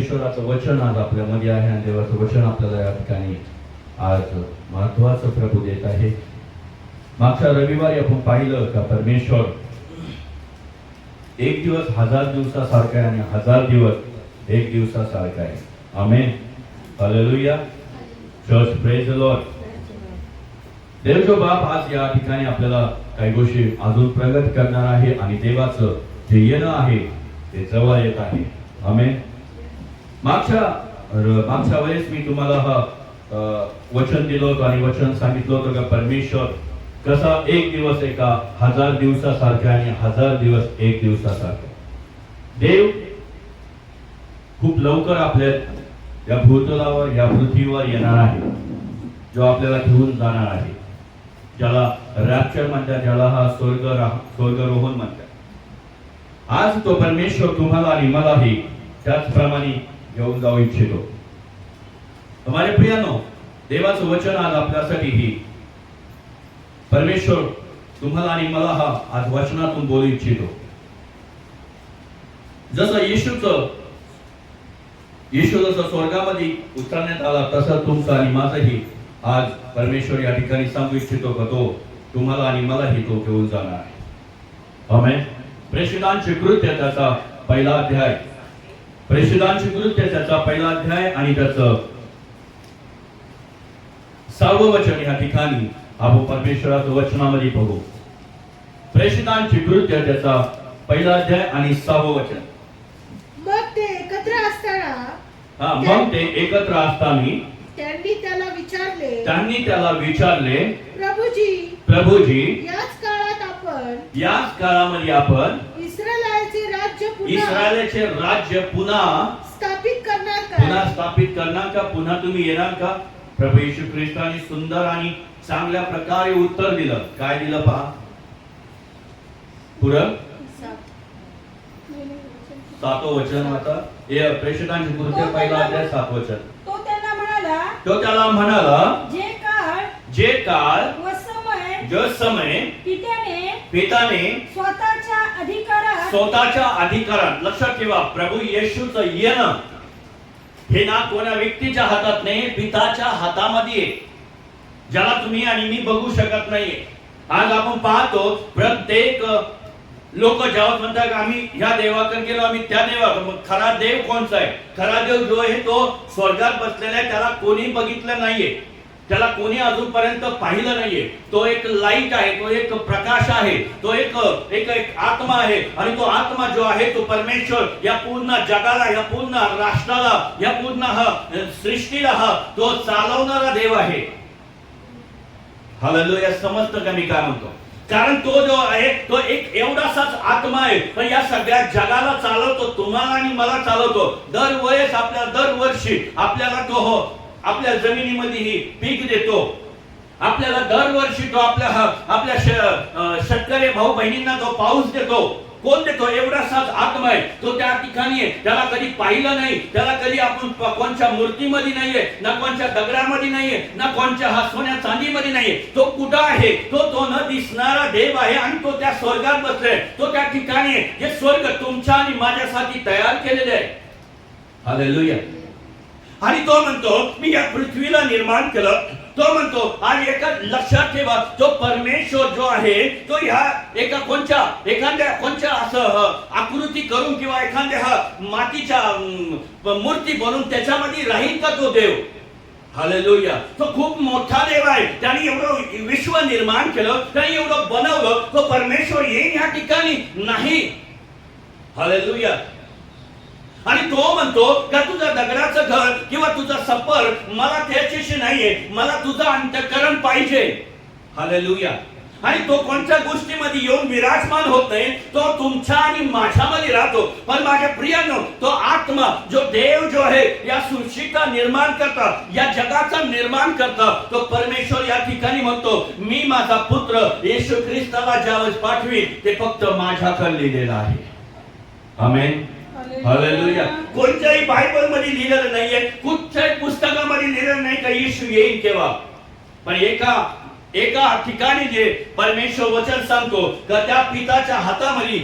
परमेश्वराचं वचन आज आपल्यामध्ये आहे आणि देवाचं वचन आपल्याला या ठिकाणी आज महत्वाचं प्रभू देत आहे. मागच्या रविवारी आपण पाहिलं का परमेश्वर एक दिवस 1000 दिवसासारखा आहे आणि 1000 दिवस एक दिवसासारखा आहे. Amen. Hallelujah. Church praise the Lord. देवजो बाप आज या ठिकाणी आपल्याला काही गोष्टी अजून प्रगत करणार आहे आणि देवाचं जे येणं आहे ते जवळ येत आहे. आमेन. मागच्या वेळेस मी तुम्हाला वचन दिलं होतं आणि वचन सांगितलं होतं का परमेश्वर कसा एक दिवस एका 1000 दिवसासारखा आणि 1000 दिवस एक दिवसासारखा. देव खूप लवकर आपल्या या भूतलावर या पृथ्वीवर येणार आहे, जो आपल्याला घेऊन जाणार आहे, ज्याला रॅप्चर म्हणतात, ज्याला हा स्वर्गरोहण म्हणतात. आज तो परमेश्वर तुम्हाला आणि मलाही त्याचप्रमाणे घेऊन जाऊ इच्छितो. तुम्हाला प्रियानो, देवाचं वचन आज आपल्यासाठी ही परमेश्वर तुम्हाला आणि मला हा आज वचनातून बोलू इच्छितो. जसं येशू जसं स्वर्गामध्ये उतरण्यात आला तसं तुमचं आणि माझंही आज परमेश्वर या ठिकाणी सांगू इच्छितो का तो तुम्हाला आणि मलाही तो घेऊन जाणार आहे. आमेन. प्रेषितांचे कृत्य त्याचा पहिला अध्याय, प्रेषितांचे कृत्य त्याचा पहिला अध्याय आणि त्याचं 6वं वचन या ठिकाणी आपण परमेश्वराच्या वचनामध्ये बघू. प्रेषितांचे कृत्य त्याचा पहिला अध्याय आणि 6वं वचन. मग ते एकत्र असताना त्यांनी त्याला विचारले, प्रभूजी, याच काळामध्ये आपण इस्रायलाचे राज्य पुन्हा स्थापित करणार का? पुन्हा तुम्ही येणार का? प्रभू येशू ख्रिस्ताने सुंदर आणि चांगल्या प्रकारे उत्तर दिलं. काय दिलं पहा. पुढं 7वं वचन आता प्रेषितांचे कृत्य पहिला अध्याय 7वं वचन. तो त्याला म्हणाला, जे काळ जो समय पित्याने स्वतःच्या अधिकारात. लक्षात ठेवा, प्रभू येशूचं येणं हे ना कोणा व्यक्तीच्या हातात नाही, पिताच्या हातामध्ये आहे, ज्याला तुम्ही आणि मी बघू शकत नाहीये. आज आपण पाहतो प्रत्येक लोक जेव्हा म्हणतात आम्ही ह्या देवाकडे गेलो, आम्ही त्या देवाकडे. मग खरा देव कोणचा आहे? खरा देव जो आहे तो स्वर्गात बसलेला आहे, त्याला कोणी बघितलं नाहीये, त्याला कोणी अजूनपर्यंत पाहिलं नाहीये. तो एक लाईट आहे, तो एक प्रकाश आहे, तो एक आत्मा आहे. आणि तो आत्मा जो आहे तो परमेश्वर या पूर्ण जगाला, या पूर्ण राष्ट्राला, या पूर्ण सृष्टीला तो चालवणारा देव आहे. हालेलुया. समजतं का मी काय म्हणतो? कारण तो जो आहे तो एक एवढासाच आत्मा आहे, पण या सगळ्या जगाला चालवतो, तुम्हाला आणि मला चालवतो. दरवर्षी आपल्याला तो आपल्या जमिनीमध्ये पीक देतो. आपल्याला दरवर्षी तो आपल्या शेतकरी भाऊ बहिणींना तो पाऊस देतो. कोण देतो? एवढासाच आत्मा आहे. तो त्या ठिकाणी आहे, त्याला कधी पाहिलं नाही, त्याला कधी आपण कोणत्या मूर्तीमध्ये नाहीये, ना कोणत्या दगडामध्ये नाहीये, ना कोणत्या सोन्या चांदीमध्ये नाहीये. तो कुठं आहे? तो न दिसणारा देव आहे आणि तो त्या स्वर्गात बसलाय. तो त्या ठिकाणी आहे जे स्वर्ग तुमच्या आणि माझ्यासाठी तयार केलेले आहे. हालेलुया. आणि तो म्हणतो मी या पृथ्वीला निर्माण केलं. तो म्हणतो आणि एका लक्षात ठेवा, तो परमेश्वर जो आहे तो ह्या एखाद्या कोणत्या असं आकृती करून किंवा एखाद्या मातीच्या मूर्ती बनवून त्याच्यामध्ये राहील का तो देव? हालेलुया. तो खूप मोठा देव आहे. त्याने एवढं विश्व निर्माण केलं, त्याने एवढं बनवलं. तो परमेश्वर येईन या ठिकाणी नाही. हालेलुया. आणि तो म्हणतो का तुझं दगडाचं घर किंवा तुझा सफर मला त्याच्याशी नाहीये, मला तुझं अंतःकरण पाहिजे. हालेलुया. आणि तो कोणत्या गोष्टीमध्ये येऊन विराजमान होत नाही, तो तुमच्या आणि माझ्यामध्ये राहतो. पण माझ्या प्रियानो, तो आत्मा जो देव जो आहे या सृष्टीचा निर्माण करता, या जगाचा निर्माण करता, तो परमेश्वर या ठिकाणी म्हणतो मी माझा पुत्र येशू ख्रिस्ताला ज्यावेळेस पाठवी ते फक्त माझ्याकडे लिहिलेलं आहे. आमेन. हालेलुया. कोणत्याही बायबल मध्ये लिहिलेलं नाहीये, कुठच्याही पुस्तकामध्ये लिहिलेलं नाही का येशू येईल केव्हा. पण एका एका ठिकाणी जे परमेश्वर वचन सांगतो का त्या पिताच्या हातामध्ये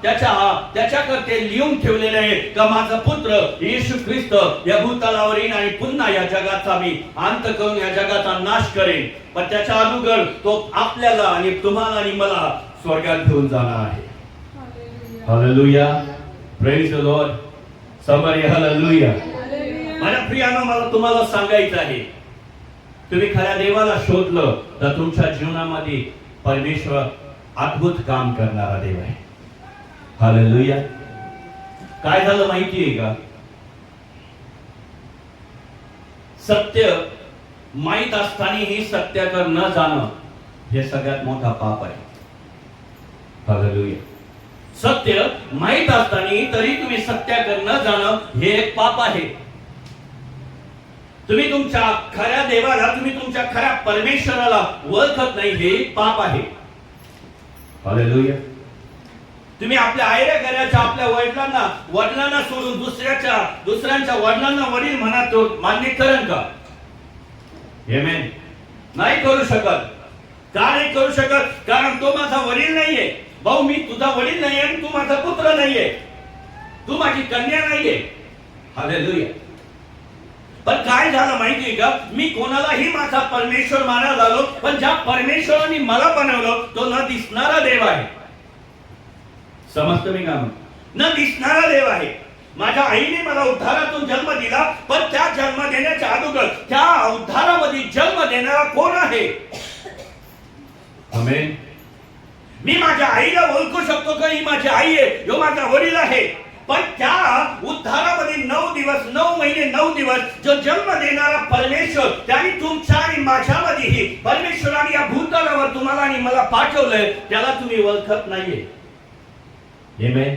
त्याच्याकरते लिहून ठेवलेले आहे का माझा पुत्र येशू ख्रिस्त या भूतलावर येईन आणि पुन्हा या जगाचा मी अंत करून या जगाचा नाश करेन, पण त्याच्या अगोदर तो आपल्याला आणि तुम्हाला आणि मला स्वर्गात घेऊन जाणार आहे. Hallelujah, praise the Lord, summary hallelujah. माझ्या प्रियानो, मला तुम्हाला सांगायचं आहे, तुम्ही खऱ्या देवाला शोधलं तर तुमच्या जीवनामध्ये परमेश्वर अद्भुत काम करणारा देव आहे. हालेलुया. काय झालं माहिती आहे का? सत्य माहित असतानाही सत्याकडे न जाणं हे सगळ्यात मोठा पाप आहे. हालेलुया. सत्य माहित असताना तरी तुम्ही सत्याकडे न जाणं हे एक पाप आहे. तुम्ही तुमच्या खऱ्या देवाला, तुम्ही तुमच्या खऱ्या परमेश्वराला ओळखत नाही, हे पाप आहे. हालेलुया. तुम्ही आपल्या आयऱ्या घराच्या आपल्या वडिलांना सोडून दुसऱ्यांच्या वडिलांना वडील म्हणा, तो मान्य करेल का? आमेन. नाही करू शकत. का नाही करू शकत? कारण तो माझा वडील नाहीये. भाऊ, मी तुझा वडील नाहीये आणि तू माझा पुत्र नाहीये, तू माझी कन्या नाहीये. हालेलुया. पण काय झालं माहितीये का? मी कोणालाही माझा परमेश्वर मानायला लागलो, पण ज्या परमेश्वराने मला बनवलं तो न दिसणारा देव आहे. समजतं मी का? न दिसणारा देव आहे. माझ्या आईने मला उद्धारातून जन्म दिला, पण त्या जन्म देण्याच्या अगोदर त्या उद्धारामध्ये जन्म देणारा कोण आहे? आमेन. मी माझ्या आईला ओळखू शकतो का ही माझी आई आहे, ह्यो माझा वडील आहे, पण त्या उद्धारामध्ये 9 दिवस 9 महिने 9 दिवस जो जन्म देणारा परमेश्वर, त्याने तुमच्या आणि माझ्यामध्येही परमेश्वराने या भूतलावर तुम्हाला आणि मला पाठवलंय, त्याला तुम्ही ओळखत नाहीये. आमेन.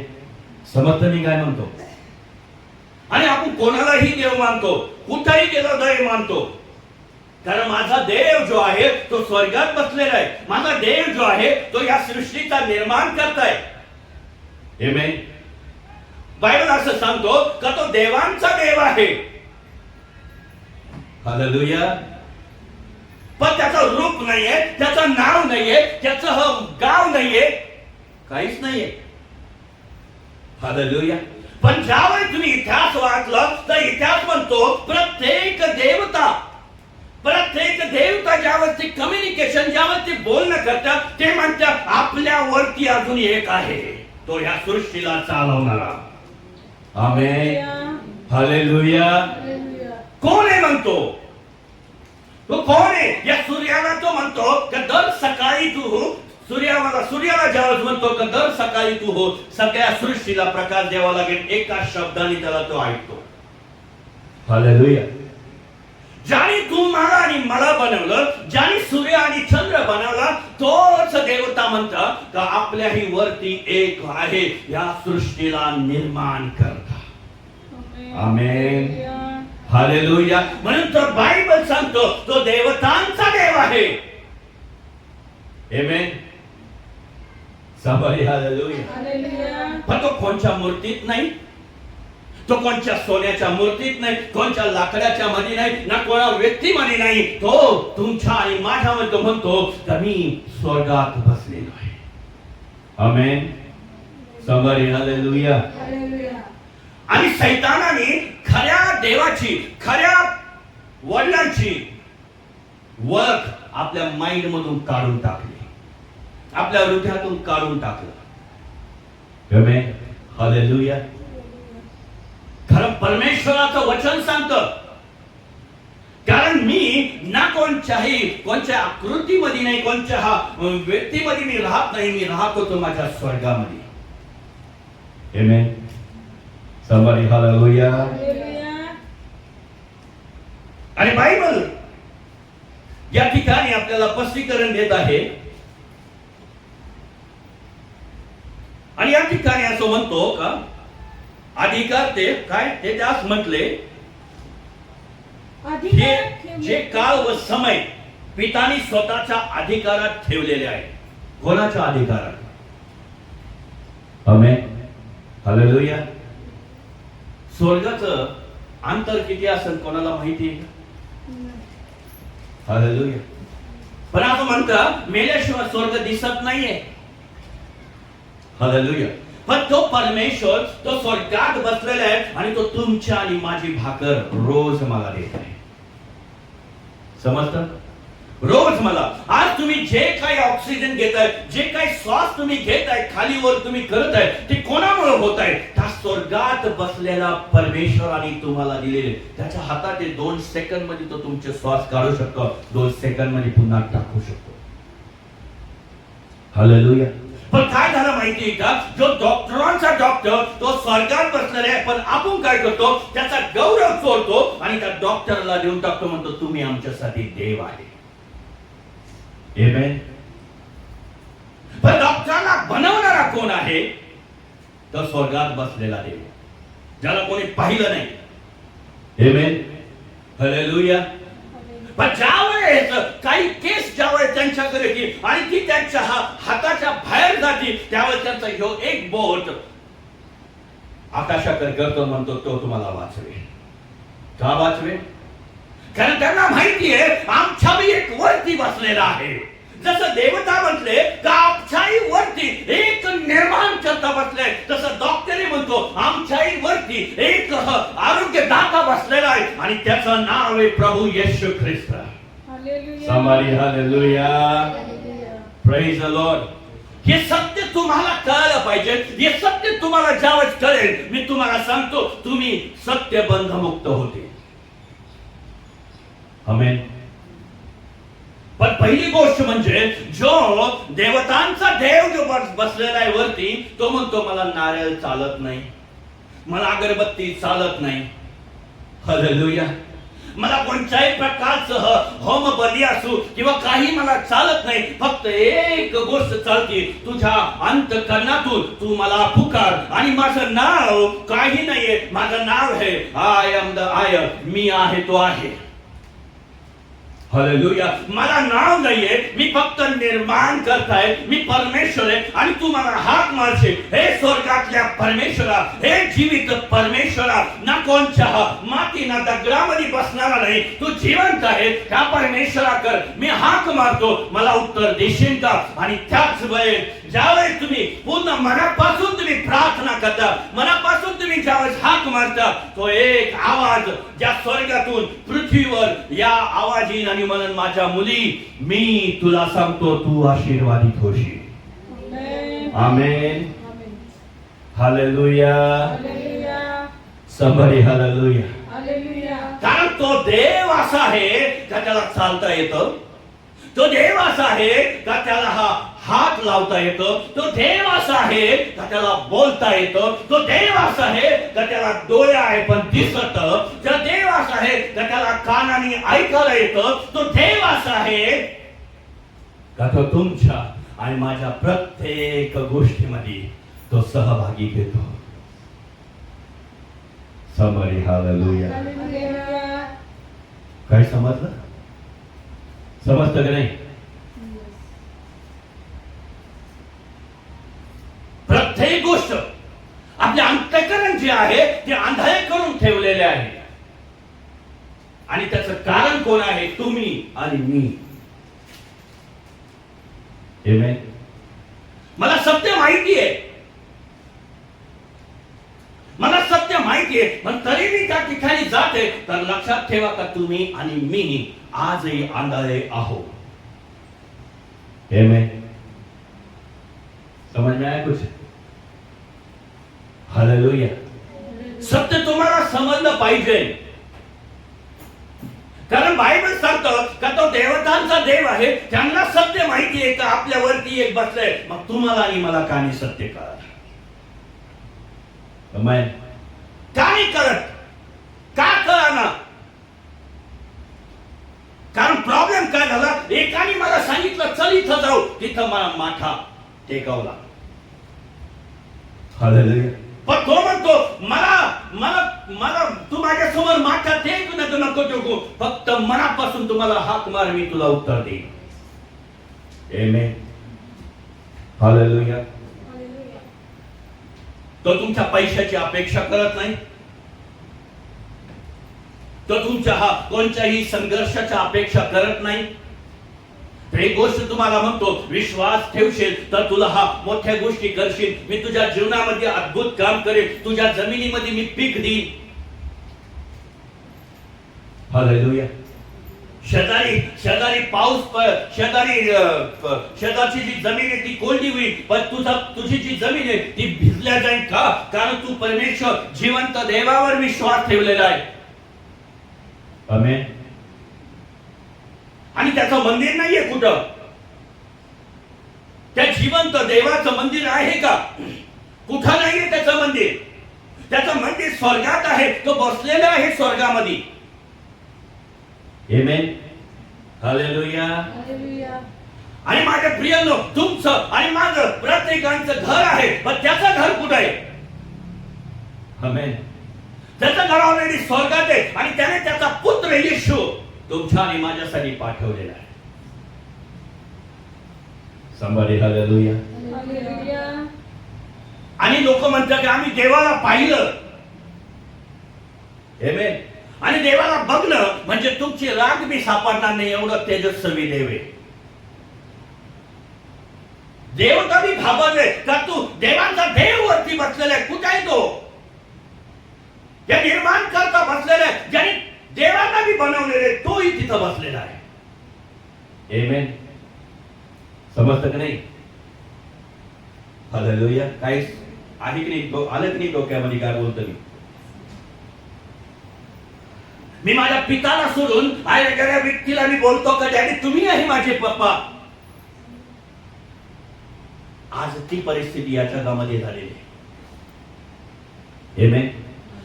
समजतं मी काय म्हणतो? आणि आपण कोणालाही देव मानतो, कुठेही गेलो देव मानतो, कारण माझा देव जो आहे तो स्वर्गात बसलेला आहे. माझा देव जो आहे तो या सृष्टीचा निर्माण करताय. आमेन. बायबल असं सांगतो का तो देवांचा देव आहे. हालेलुया. पण त्याचं रूप नाहीये, त्याचं नाव नाहीये, त्याचं गाव नाहीये, काहीच नाहीये. हालेलुया. पण ज्यावेळी तुम्ही इतिहास वाचला तर इतिहास म्हणतो प्रत्येक देवता ज्यावरती कम्युनिकेशन, ज्यावरती बोलणं करतात, ते म्हणतात आपल्यावरती अजून एक आहे, तो या सृष्टीला चालवणारा. आमेन. हालेलुया. कोण आहे म्हणतो? तो कोण आहे? या सूर्याला तो म्हणतो की दर सकाळी तू सूर्याला ज्यावेळेस म्हणतो की दर सकाळी तू हो, सगळ्या सृष्टीला प्रकाश द्यावा लागेल. एका शब्दाने त्याला तो ऐकतो. हालेलुया. ज्याने तुम्हाला आणि मला बनवलं, ज्याने सूर्य आणि चंद्र बनवला, तोच देवता म्हणता का आपल्याही वरती एक आहे या सृष्टीला निर्माण करता. आमेन. हालेलुया. म्हणून तर बायबल सांगतो तो देवतांचा देव आहे. आमेन. सबरी हालेलुया. पण तो कोणच्या मूर्तीत नाही, तो कोणत्या सोन्याच्या मूर्तीत नाही, कोणत्या लाकडाच्या मध्ये नाही, ना कोणा व्यक्तीमध्ये नाही. तो तुमच्या आणि माझ्यामध्ये म्हणतो की मी स्वर्गात बसलेलो आहे. आमेन. सबरी हालेलुया. आणि शैतानाने खऱ्या देवाची, खऱ्या वडिलांची ओळख आपल्या माइंड मधून काढून टाकली, आपल्या हृदयातून काढून टाकलं. आमेन. हालेलुया. खरं परमेश्वराचं वचन सांगतं, कारण मी ना कोणत्या आकृतीमध्ये नाही, कोणत्या व्यक्तीमध्ये मी राहत नाही, मी राहत होतो माझ्या स्वर्गामध्ये. आमेन. somebody hallelujah. आणि बायबल या ठिकाणी आपल्याला स्पष्टीकरण देत आहे. आणि या ठिकाणी असं म्हणतो का अधिकार ते काय ते त्यास म्हटले जे काळ व समय पितानी स्वतःच्या अधिकारात ठेवलेले आहे. कोणाच्या अधिकारात? आमेन. हालेलुया. स्वर्गाचं अंतर किती असेल कोणाला माहिती आहे का? हालेलुया. पण असं म्हणतं मेल्याशिवाय स्वर्ग दिसत नाहीये. हालेलुया. पण तो परमेश्वर तो स्वर्गात बसलेला आहे आणि तो तुमच्या आणि माझी भाकर रोज मला देत आहे. समजतं? रोज मला. आज तुम्ही जे काही ऑक्सिजन घेताय, जे काही श्वास तुम्ही घेताय, खाली वर तुम्ही करत आहे, ते कोणामुळे होत आहे? त्या स्वर्गात बसलेला परमेश्वराने तुम्हाला दिलेले. त्याच्या हातात 2 सेकंद मध्ये तो तुमचे श्वास काढू शकतो, 2 सेकंद मध्ये पुन्हा टाकू शकतो. हालेलुया. पण काय झालं माहितीये का? जो डॉक्टरांचा डॉक्टर तो स्वर्गात बसलेला आहे, पण आपण काय करतो? त्याचा गौरव चोरतो आणि त्या डॉक्टरला देऊन टाकतो, म्हणतो तुम्ही आमच्यासाठी देव आहे. आमेन. पण डॉक्टरला बनवणारा कोण आहे? तो स्वर्गात बसलेला देव, ज्याला कोणी पाहिलं नाही. आमेन. हालेलुया. पण ज्यावेळेस काही केस ज्यावेळेस त्यांच्याकडे येते आणि ती त्यांच्या हाताच्या बाहेर जाते, त्यावेळेस त्यांचा ह्यो एक बोट आकाशाकडे करतो, म्हणतो तो तुम्हाला वाचवेल. का वाचवेल? कारण त्यांना माहिती आहे आमच्या बी एक वरती बसलेला आहे. जसं देवता म्हटले का आमच्याही वरती एक निर्माण करता बसलाय, तसं डॉक्टरही म्हणतो आमच्याही वरती एक आरोग्यदाता बसलेला आहे आणि त्याचं नाव आहे प्रभू येशू ख्रिस्त. Somebody hallelujah. Praise the Lord. हे सत्य तुम्हाला कळलं पाहिजे. हे सत्य तुम्हाला ज्यावेळेस कळेल, मी तुम्हाला सांगतो तुम्ही सत्य बंधमुक्त होते. आमेन. पण पहिली गोष्ट म्हणजे जो देवतांचा देव जो बसलेला आहे वरती, तो म्हणतो मला नारळ चालत नाही, मला अगरबत्ती चालत नाही. हालेलुया. मला कोणत्याही प्रकारचं होम बली असू किंवा काही मला चालत नाही. फक्त एक गोष्ट चालते, तुझ्या अंतःकरणातून तू मला पुकार आणि माझं नाव काही नाहीये. माझं नाव आहे आय एम द आय. मी आहे तो आहे. हालेलुया. मला नाव नाहीये, मी फक्त निर्माण करताय. मी परमेश्वर आहे आणि तू मला हाक मारशील, हे स्वर्गातल्या परमेश्वरा, हे जीवित परमेश्वरा, ना कोणच्या माती ना दगडामध्ये बसणारा नाही, तू जिवंत आहे. त्या परमेश्वराकर मी हाक मारतो, मला उत्तर देशील का? आणि त्याच वेळेस ज्यावेळेस तुम्ही पूर्ण मनापासून तुम्ही प्रार्थना करता, मनापासून तुम्ही ज्यावेळेस हाक मारता, तो एक आवाज ज्या स्वर्गातून पृथ्वीवर या आवाजीन आणि म्हणून माझ्या मुली, मी तुला सांगतो तू आशीर्वादित होशील. आमेन. हालेलुया. somebody hallelujah. कारण तो देव असा आहे का त्याला चालता येतं. तो देव असा आहे का त्याला हात लावता येतो. तो देव असा आहे का त्याला बोलता येतो. तो देव असा आहे का त्याला डोळे आहे पण दिसत. तो देव असा आहे का त्याला कानाने ऐकायला येतं. तो देव असा आहे का तो तुमच्या आणि माझ्या प्रत्येक गोष्टीमध्ये तो सहभागी घेतो. Somebody hallelujah. काय समजलं? समजतं की नाही? प्रत्येक गोष्ट आपल्या अंतःकरण जे आहे ते आंधळे करून ठेवलेले आहे आणि त्याचं कारण कोण आहे? तुम्ही आणि मी. आमेन. मला सत्य माहिती आहे, मला सत्य माहिती आहे, पण तरी मी त्या ठिकाणी जाते. तर लक्षात ठेवा का तुम्ही आणि मी आजही आंधळे आहोत. आमेन. समझ में आया कुछ? हालेलुया. सत्य तुम्हाला समजलं पाहिजे, कारण बायबल सांगतं का तो देवतांचा देव आहे. त्यांना सत्य माहिती आहे का आपल्यावरती एक बसलंय. मग तुम्हाला आणि मला का नाही सत्य कळत? का नाही करत? का कळना? कारण प्रॉब्लेम काय झाला, एकाने मला सांगितलं चल इथं जाऊ, तिथं मला माथा टेकवला. हालेलुया. पण तो म्हणतो मला मला मला तू माझ्या समोर माथा टेक नको टेकू, फक्त मनापासून तुम्हाला हाक मार, मी तुला उत्तर देईन. आमेन. हालेलुया. तो तुमच्या पैशाची अपेक्षा करत नाही. तो तुमच्या कोणत्याही संघर्षाच्या अपेक्षा करत नाही. तर एक गोष्ट तुम्हाला म्हणतो, विश्वास ठेवशील तर तुला हा मोठ्या गोष्टी करशील. मी तुझ्या जीवनामध्ये अद्भुत काम करेन, तुझ्या जमिनीमध्ये मी पीक देईन. हालेलुया. शेजारी शेजारी पाऊस शेजारची जी जमीन आहे ती कोरडी होईल, पण तुझी जी जमीन आहे ती भिजल्या जाईल. का? कारण तू परमेश्वर जिवंत देवावर विश्वास ठेवलेला आहे. आमेन. आणि त्याचं मंदिर नाहीये कुठं, त्या जिवंत देवाचं मंदिर आहे का? कुठं नाहीये त्याचं मंदिर. त्याचं मंदिर स्वर्गात आहे, तो बसलेला आहे स्वर्गामध्ये. आमेन. हालेलुया. आणि माझ्या प्रियांनो, तुमचं आणि माझं प्रत्येकाचं घर आहे, पण त्याचं घर कुठं आहे? आमेन. त्याचं घर ऑलरेडी स्वर्गात आहे आणि त्याने त्याचा पुत्र येशू तुमच्या आणि माझ्यासाठी पाठवलेला आहे. Somebody hallelujah. आणि लोक म्हणतात की आम्ही देवाला पाहिलं. आमेन. आणि देवाला बघणं म्हणजे तुमची राग बी सापडणार नाही, एवढं तेजस्वी देव आहे. देव कधी घाबरले का? तू देवांचा देव वरती बसलेला आहे. कुठे आहे तो? त्या निर्माण करता बसलेला आहे, ज्याने देवांना बी बनवलेले, तोही तिथं बसलेला आहे. आमेन. समजतं की नाही? हालेलुया. काय आहे की नाही? आलं की नाही डोक्यामध्ये काय बोलतो मी माझ्या पिताला सोडून आलेल्या व्यक्तीला मी बोलतो का डॅडी तुम्ही आहे माझे पप्पा. आज ती परिस्थिती या जगामध्ये झालेली आहे. आमेन.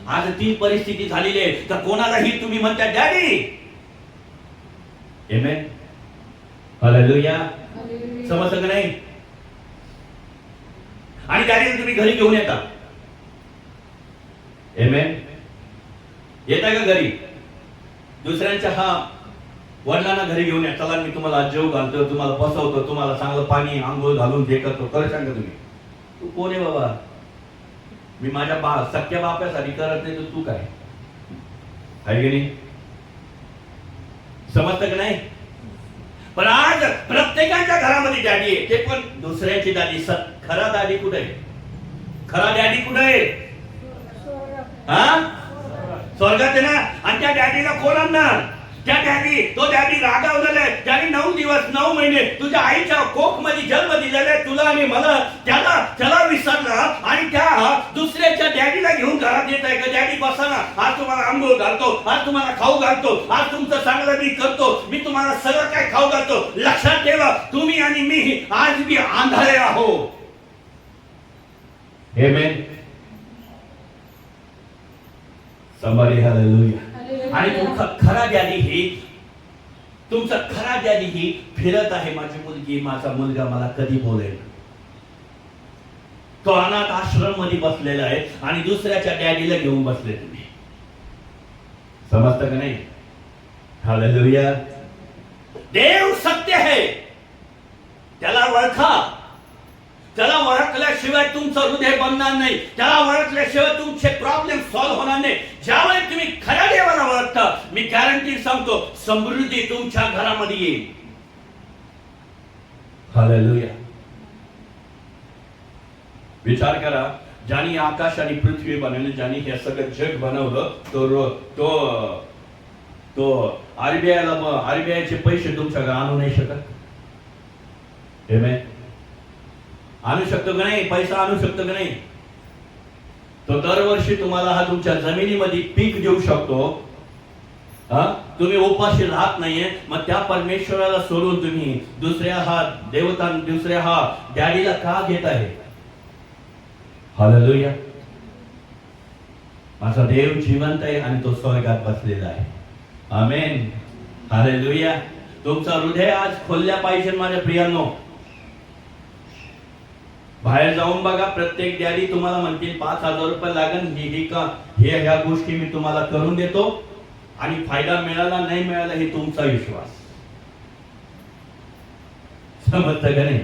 आज ती परिस्थिती झालेली आहे तर कोणालाही तुम्ही म्हणता डॅडी. आमेन. हालेलुया. समजतं का नाही? आणि डॅडीला तुम्ही घरी घेऊन येता. आमेन. येता का घरी? दुसऱ्यांच्या वडिलांना घरी घेऊन या. चला मी तुम्हाला जेव घालतो, तुम्हाला बसवतो, तुम्हाला चांगलं पाणी आंघोळ घालून हे करतो. खरं सांगा तुम्ही, तू कोण आहे बाबा? मी माझ्या सख्या बापासाठी करत नाही, तर तू काय आहे की नाही? समजतं का नाही? पण आज प्रत्येकाच्या घरामध्ये डॅडी आहे, ते पण दुसऱ्याची डॅडी. खरा डॅडी कुठे आहे? खरा डॅडी कुठे आहे? स्वर्गात आहे ना. आणि त्या डॅडीला कोण आणणार? त्या डॅडी, तो डॅडी रागावलेला आहे. त्याने 9 दिवस 9 महिने तुझ्या आईच्या कोख मध्ये जन्म दिलेला आहे, तुला आणि मला. त्याला विसरला आणि त्या दुसऱ्याच्या डॅडीला घेऊन घरात येत आहे का? डॅडी बसा ना, आज तुम्हाला आंघोळ घालतो, आज तुम्हाला खाऊ घालतो, आज तुमचं चांगलं मी करतो, मी तुम्हाला सगळं काय खाऊ घालतो. लक्षात ठेवा, तुम्ही आणि मी आज बी आंधळे आहोत. आमेन. Somebody hallelujah. आणि खरा डॅडी ही तुमचा खरा डॅडी ही फिरत आहे. माझी मुलगी, माझा मुलगा मला कधी बोलेल. तो अनाथ आश्रम मध्ये बसलेला आहे आणि दुसऱ्याच्या डॅडीला घेऊन बसले तुम्ही. समजतं का नाही? हालेलुया. देव सत्य आहे, त्याला ओळखा. त्याला ओळखल्याशिवाय तुमचं हृदय बनणार नाही. त्याला ओळखल्याशिवाय तुमचे प्रॉब्लेम सॉल्व्ह होणार नाही. ज्यावेळी तुम्ही खऱ्या देवाला ओळखता, मी गॅरंटी सांगतो, समृद्धी तुमच्या घरामध्ये येईल. हालेलुया. विचार करा, ज्याने आकाश आणि पृथ्वी बनवली, ज्याने हे सगळं जग बनवलं, तो आरबीआयचे पैसे तुमच्याकडे आणू नाही शकत. आमेन. आणू शकतो का नाही? पैसा आणू शकतो का नाही? तो दरवर्षी तुम्हाला हा तुमच्या जमिनीमध्ये पीक देऊ शकतो. तुम्ही उपाशी राहत नाहीये, मग त्या परमेश्वराला सोडून तुम्ही दुसऱ्या डॅडीला का घेत आहे? हालेलुया. माझा देव जिवंत आहे आणि तो स्वर्गात बसलेला आहे. आमेन. हालेलुया. तुमचं हृदय आज खोलल्या पाहिजे माझ्या प्रियांनो. बाहेर जाऊन बघा, प्रत्येक डॅडी तुम्हाला म्हणतील 5,000 रुपये लागेल, ह्या गोष्टी मी तुम्हाला करून देतो आणि फायदा मिळाला नाही मिळाला हे तुमचा विश्वास. समजतं का नाही?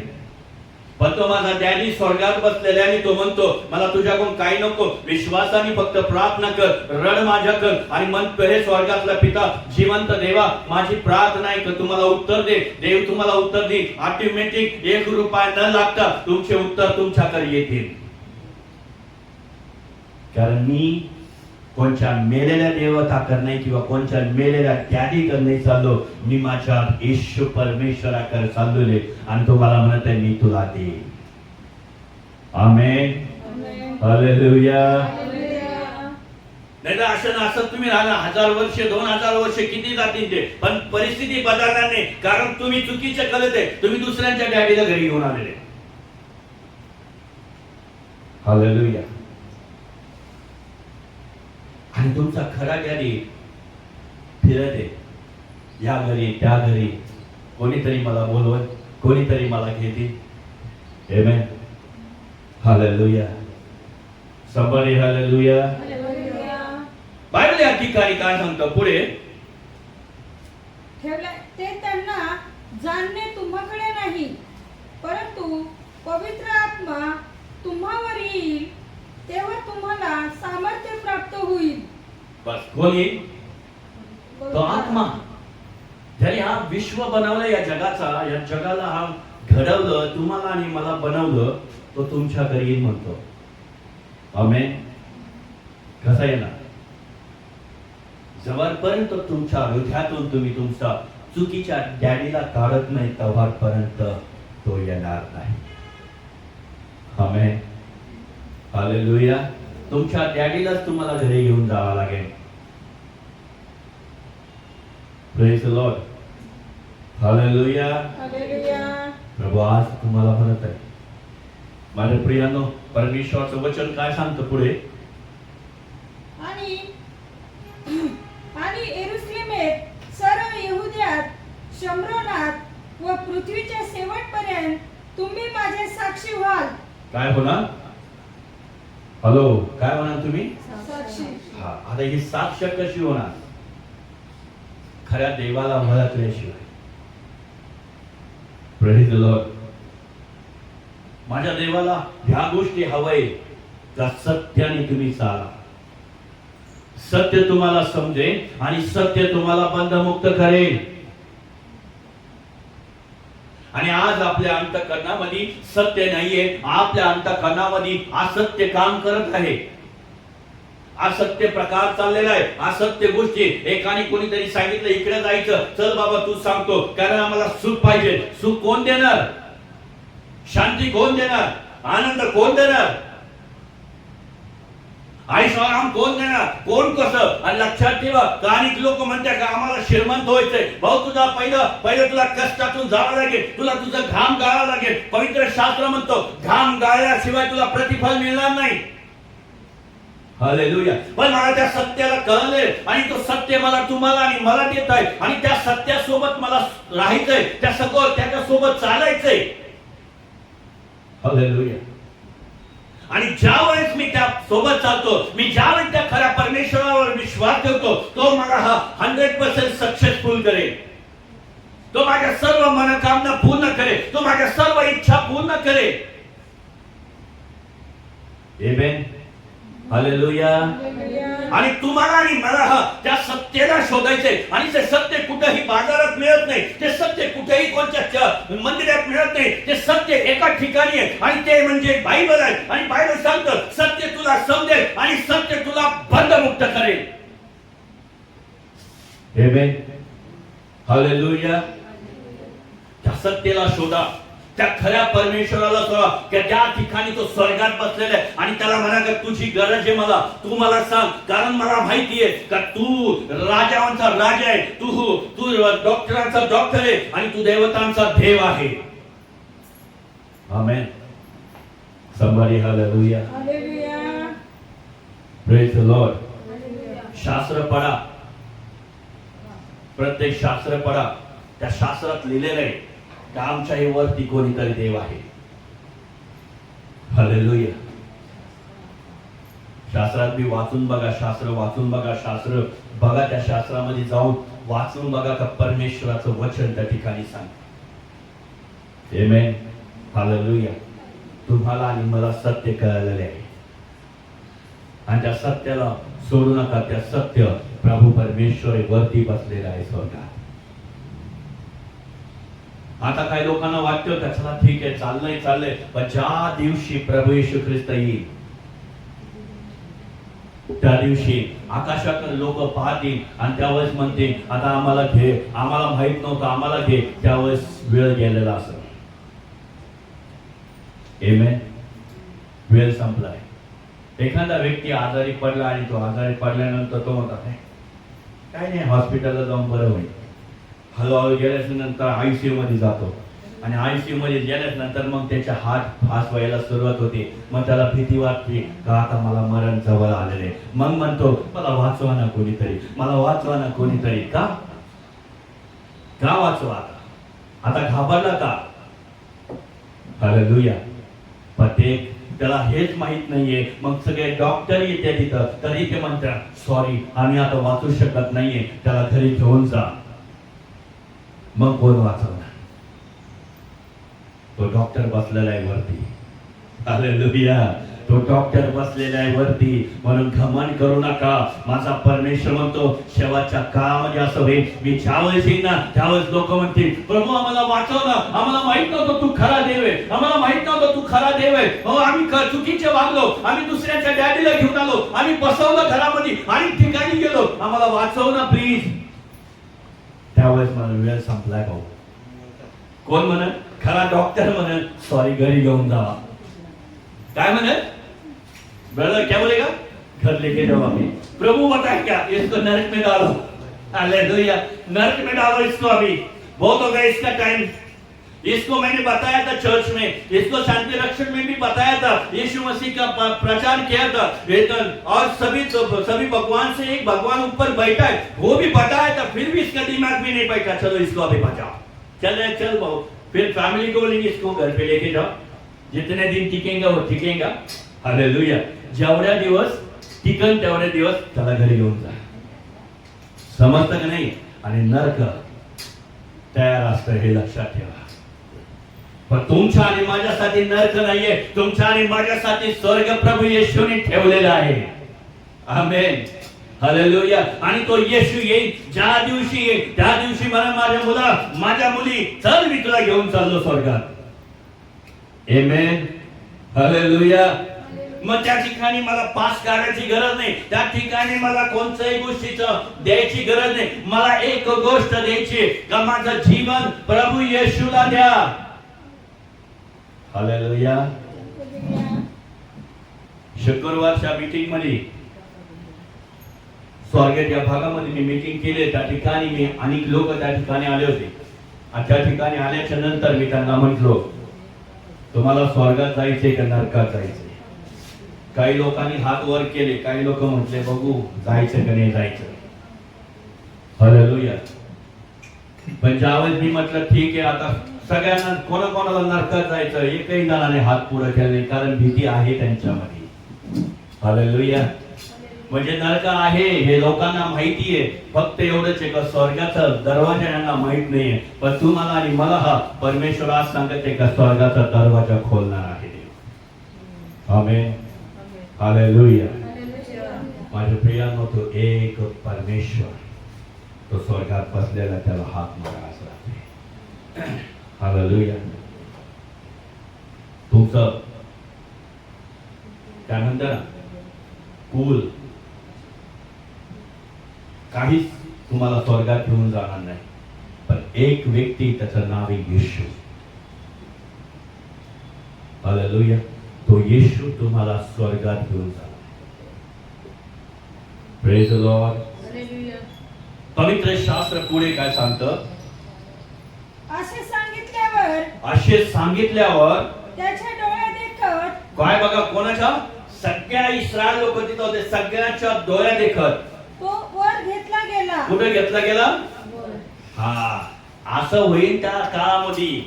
पण तो माझा डॅडी स्वर्गात बसलेला आहे आणि तो म्हणतो मला तुझ्याकडून काही नको, विश्वासाने फक्त प्रार्थना कर, रड माझ्याकडे आणि म्हणतो हे स्वर्गातला पिता जिवंत देवा माझी प्रार्थना ऐक, तुम्हाला उत्तर दे. देव तुम्हाला उत्तर दे. ऑटोमॅटिक 1 रुपया न लागता तुमचे उत्तर तुमच्याकडे येतील. कारण मी कोणच्या मेलेल्या देवताकडे नाही किंवा कोणच्या मेलेल्या डॅडीकडे नाही चाललो, मी माझ्या येशू परमेश्वराकडे चाललोय आणि तो मला म्हणत आहे मी तुला दे. आमेन, हालेलुया. नाही तर असं तुम्ही राहणार 1000 वर्ष 2000 वर्ष किती जातील ते, पण परिस्थिती बदलणार नाही. कारण तुम्ही चुकीचे करत आहे, तुम्ही दुसऱ्यांच्या डॅडीला घरी घेऊन आलेले. हालेलुया. आणि तुमचा खरा डॅडी फिरत आहे, या घरी त्या घरी, कोणीतरी मला बोलवत, कोणीतरी मला घेते. आमेन, हालेलुया. somebody hallelujah. बायबल या ठिकाणी काय सांगतं पुढे, ते त्यांना जाणणे तुम्हाकडे नाही, परंतु पवित्र आत्मा तुम्हावर येईल, तेव्हा तुम्हाला सामर्थ्य प्राप्त होईल. बस कोण येईल? तो आत्मा. ज्याने हा विश्व बनवलं, या जगाचा, या जगाला हा घडवलं, तुम्हाला आणि मला बनवलं, तो तुमच्या घरी येईल म्हणतो. आमेन. कसा येणार? जवळपर्यंत तुमच्या हृदयातून तुम्ही तुमच्या चुकीच्या डॅडीला काढत नाही तेव्हापर्यंत तो येणार नाही. आमेन, हालेलुया. तुमच्या डॅडीलाच तुम्हाला घरी घेऊन जावं लागेल. Praise the Lord. हालेलुया. प्रभू आज तुम्हाला म्हणत आहे, माझ्या प्रियांनो, परमेश्वराचं वचन काय सांगतं पुढे, आणि यरूशलेमेत, सर्व यहुद्यात, शम्रोनात व पृथ्वीच्या शेवटपर्यंत तुम्ही माझे साक्षी व्हाल. काय होणार? हॅलो, काय होणार तुम्ही? साक्षी. हा, आता ही साक्ष कशी होणार? खऱ्या देवाला ओळखल्याशिवाय. Praise the Lord. माझ्या देवाला ह्या गोष्टी हवंय का सत्याने तुम्ही चाला, सत्य तुम्हाला समजेल आणि सत्य तुम्हाला बंधमुक्त करेल. आणि आज आपल्या अंतःकरणामध्ये सत्य नाहीये, आपल्या अंतःकरणामध्ये असत्य काम करत आहे, असत्य प्रकार चाललेला आहे, असत्य गोष्टी. एकाने कोणीतरी सांगितलं इकडे जायचं, चल बाबा तू सांगतो, कारण आम्हाला सुख पाहिजे. सुख कोण देणार? शांती कोण देणार? आनंद कोण देणार? आयुष्यराम कोण देणार? कोण कसं? आणि लक्षात ठेवा, काही लोक म्हणतात का आम्हाला श्रीमंत व्हायचंय. भाऊ तुझा पहिलं तुला कष्टातून जावं लागेल, तुला तुझा घाम गाळावा लागेल. पवित्र शास्त्र म्हणतो घाम गाळल्याशिवाय तुला प्रतिफल मिळणार नाही. हालेलुया. पण मला त्या सत्याला कळले आणि तो सत्य मला तुम्हाला आणि मला देत आहे आणि त्या सत्यासोबत मला राहायचंय, त्या सगळं त्याच्यासोबत चालायचंय. हालेलुया. आणि ज्या वेळेस मी त्या सोबत चालतो, मी ज्या वेळेस त्या खऱ्या परमेश्वरावर विश्वास ठेवतो, तो मला हा 100% सक्सेसफुल करेल. तो माझ्या सर्व मनोकामना पूर्ण करेल, तो माझ्या सर्व इच्छा पूर्ण करेल. आमेन, हालेलुया. आणि तुम्हाला आणि मला त्या सत्याला शोधायचंय. आणि ते सत्य कुठेही बाजारात मिळत नाही, ते सत्य कुठेही कोणत्या मंदिरात मिळत नाही. ते सत्य एका ठिकाणी आहे आणि ते म्हणजे बायबल आहे. आणि बायबल सांगतं सत्य तुला समजेल आणि सत्य तुला बंधमुक्त करेल. आमेन, हालेलुया. त्या सत्याला शोधा, त्या खऱ्या परमेश्वराला शोधा, की त्या ठिकाणी तो स्वर्गात बसलेला आहे आणि त्याला म्हणा का तुझी गरज आहे मला, तू मला सांग, कारण मला माहिती आहे का तू राजांचा राजा आहे, तू डॉक्टरांचा डॉक्टर आहे आणि तू देवतांचा देव आहे. आमेन. somebody hallelujah. Hallelujah. praise the lord. शास्त्र पढा, प्रत्येक शास्त्र पढा. त्या शास्त्रात लिहिलेलं आहे की आमच्याही वरती कोणीतरी देव आहे. हालेलुया. शास्त्रात मी वाचून बघा, शास्त्र वाचून बघा, शास्त्र बघा, त्या शास्त्रामध्ये जाऊन वाचून बघा का परमेश्वराचं वचन त्या ठिकाणी सांग. आमेन, हालेलुया. तुम्हाला आणि मला सत्य कळलेले आहे, आणि त्या सत्याला सोडू नका. त्या सत्य प्रभू परमेश्वर वरती बसलेला आहे स्वर्गात. आता काही लोकांना वाटतं का चला ठीक आहे चाललंय, पण ज्या दिवशी प्रभू येशू ख्रिस्त येईल त्या दिवशी आकाशात लोक पाहतील आणि त्यावेळेस म्हणतील आता आम्हाला घे, आम्हाला माहित नव्हतं, आम्हाला घे. त्यावेळेस वेळ गेलेला असेल. आमेन. वेळ संपलाय. एखादा व्यक्ती आजारी पडला आणि तो आजारी पडल्यानंतर तो म्हणतात काय नाही हॉस्पिटलला जाऊन बरं होईल. हळूहळू गेल्याच्या नंतर आयसीयू मध्ये जातो आणि आयसीयू मध्ये गेल्याच्या नंतर मग त्याच्या हात फास व्हायला सुरुवात होते. मग त्याला भीती वाटते का आता मला मरण जवळ आलेले. मग म्हणतो मला वाचवा ना कोणीतरी, मला वाचवा ना कोणीतरी. का वाचवा? आता घाबरला का? हालेलुया. पण ते त्याला हेच माहित नाहीये. मग सगळे डॉक्टर येते तिथं, तरी ते म्हणतात सॉरी आम्ही आता वाचू शकत नाहीये, त्याला घरी घेऊन जा. मग कोण वाचवणार? तो डॉक्टर बसलेला आहे वरती. हालेलुया. तो डॉक्टर बसलेला आहे वरती. म्हणून घमंड करू नका. माझा परमेश्वर म्हणतो शेवटच्या काळामध्ये असं होईल, मी ज्यावेळेस येईन ना त्यावेळेस लोक म्हणतील प्रभू आम्हाला वाचव ना, आम्हाला माहित नव्हतं तू खरा देव आहे, आम्हाला माहित नव्हतं तू खरा देव आहे. हो आम्ही चुकीचे वागलो, आम्ही दुसऱ्याच्या डॅडीला घेऊन आलो, आम्ही बसवलं घरामध्ये आणि ठिकाणी गेलो, आम्हाला वाचव ना प्लीज. त्यावेळेस मला वेळ संपलाय भाऊ. कोण म्हणत? खरा डॉक्टर म्हणत सॉरी घरी घेऊन जावा. काय म्हणत? ब्रदर क्या बोलेगा? घर लेके जाओ अभी. प्रभु बताए क्या इसको नरक में डालो. हालेलुया. नरक में डालो इसको अभी. बहुत हो गया इसका टाइम. इसको मैंने बताया था चर्च में, इसको शांति रक्षण में भी बताया था, यीशु मसीह का प्रचार किया था वेतन, और सभी भगवान से एक भगवान ऊपर बैठा है वो भी बताया था, फिर भी इसका दिमाग भी नहीं बैठा. चलो इसको अभी बचाओ. चल भाऊ. फिर फैमिली को बोलेंगे इसको घर पे लेके जाओ, जितने दिन टिकेगा वो टिकेगा. हालेलुया. जेवढ्या दिवस टिकन तेवढे दिवस त्याला घरी घेऊन जा. समजतं का नाही? आणि नरक तयार असतं हे लक्षात ठेवा. पण तुमच्या आणि माझ्यासाठी नरक नाहीये, तुमच्या आणि माझ्यासाठी स्वर्ग प्रभू येशूने ठेवलेला आहे. आमेन. हालेलुया. आणि तो येशू येईल, ज्या दिवशी येईल त्या दिवशी मला माझ्या मुला माझ्या मुली चल मी तुला घेऊन चाललो स्वर्गात. आमेन. हालेलुया. मग त्या ठिकाणी मला पास काढायची गरज नाही, त्या ठिकाणी मला कोणत्याही गोष्टीचं द्यायची गरज नाही. मला एक गोष्ट द्यायची का माझं जीवन प्रभू येशूला द्या. हालेलुया. शुक्रवारच्या मीटिंग मध्ये स्वर्गाच्या भागामध्ये मी मीटिंग केली. त्या ठिकाणी मी अनेक लोक त्या ठिकाणी आले होते. त्या ठिकाणी आल्याच्या नंतर मी त्यांना म्हटलो तुम्हाला स्वर्गात जायचे का नरकात जायचे? काही लोकांनी हात वर केले, काही लोक म्हटले बघू जायचं का नाही जायचं. हालेलुया. पण ज्यावेळेस मी म्हटलं ठीक आहे आता सगळ्यांना कोणाकोणाला नरकात जायचं, एकही जणाने हात पुढे केले नाही, कारण भीती आहे त्यांच्यामध्ये. हालेलुया. म्हणजे नरक आहे हे लोकांना माहिती आहे, फक्त एवढंच आहे का स्वर्गाचा दरवाजा यांना माहित नाहीये. पण तुम्हाला आणि मला हा परमेश्वर आज सांगते का स्वर्गाचा दरवाजा खोलणार आहे. आमेन. हालेलुया. माझ्या प्रियांनो तो एक परमेश्वर तो स्वर्गात बसलेला त्याला हात मारा असं. हालेलुया. तुमचं काय म्हणतात ना कुल काहीच तुम्हाला स्वर्गात घेऊन जाणार नाही, पण एक व्यक्ती त्याचं नाव आहे येशू. हालेलुया. तो येशू तुम्हाला स्वर्गात घेऊन जाणार. Praise the Lord. पवित्र शास्त्र पुढे काय सांगतं? असे सांगितल्यावर त्याच्या डोळ्या देखत काय बघा कोणाच्या? सगळ्या इस्रायल लोक तिथं होते, सगळ्यांच्या डोळ्या देखत तो वर घेतला गेला. कुठे घेतला गेला? हा. असं होईल त्या काळामध्ये.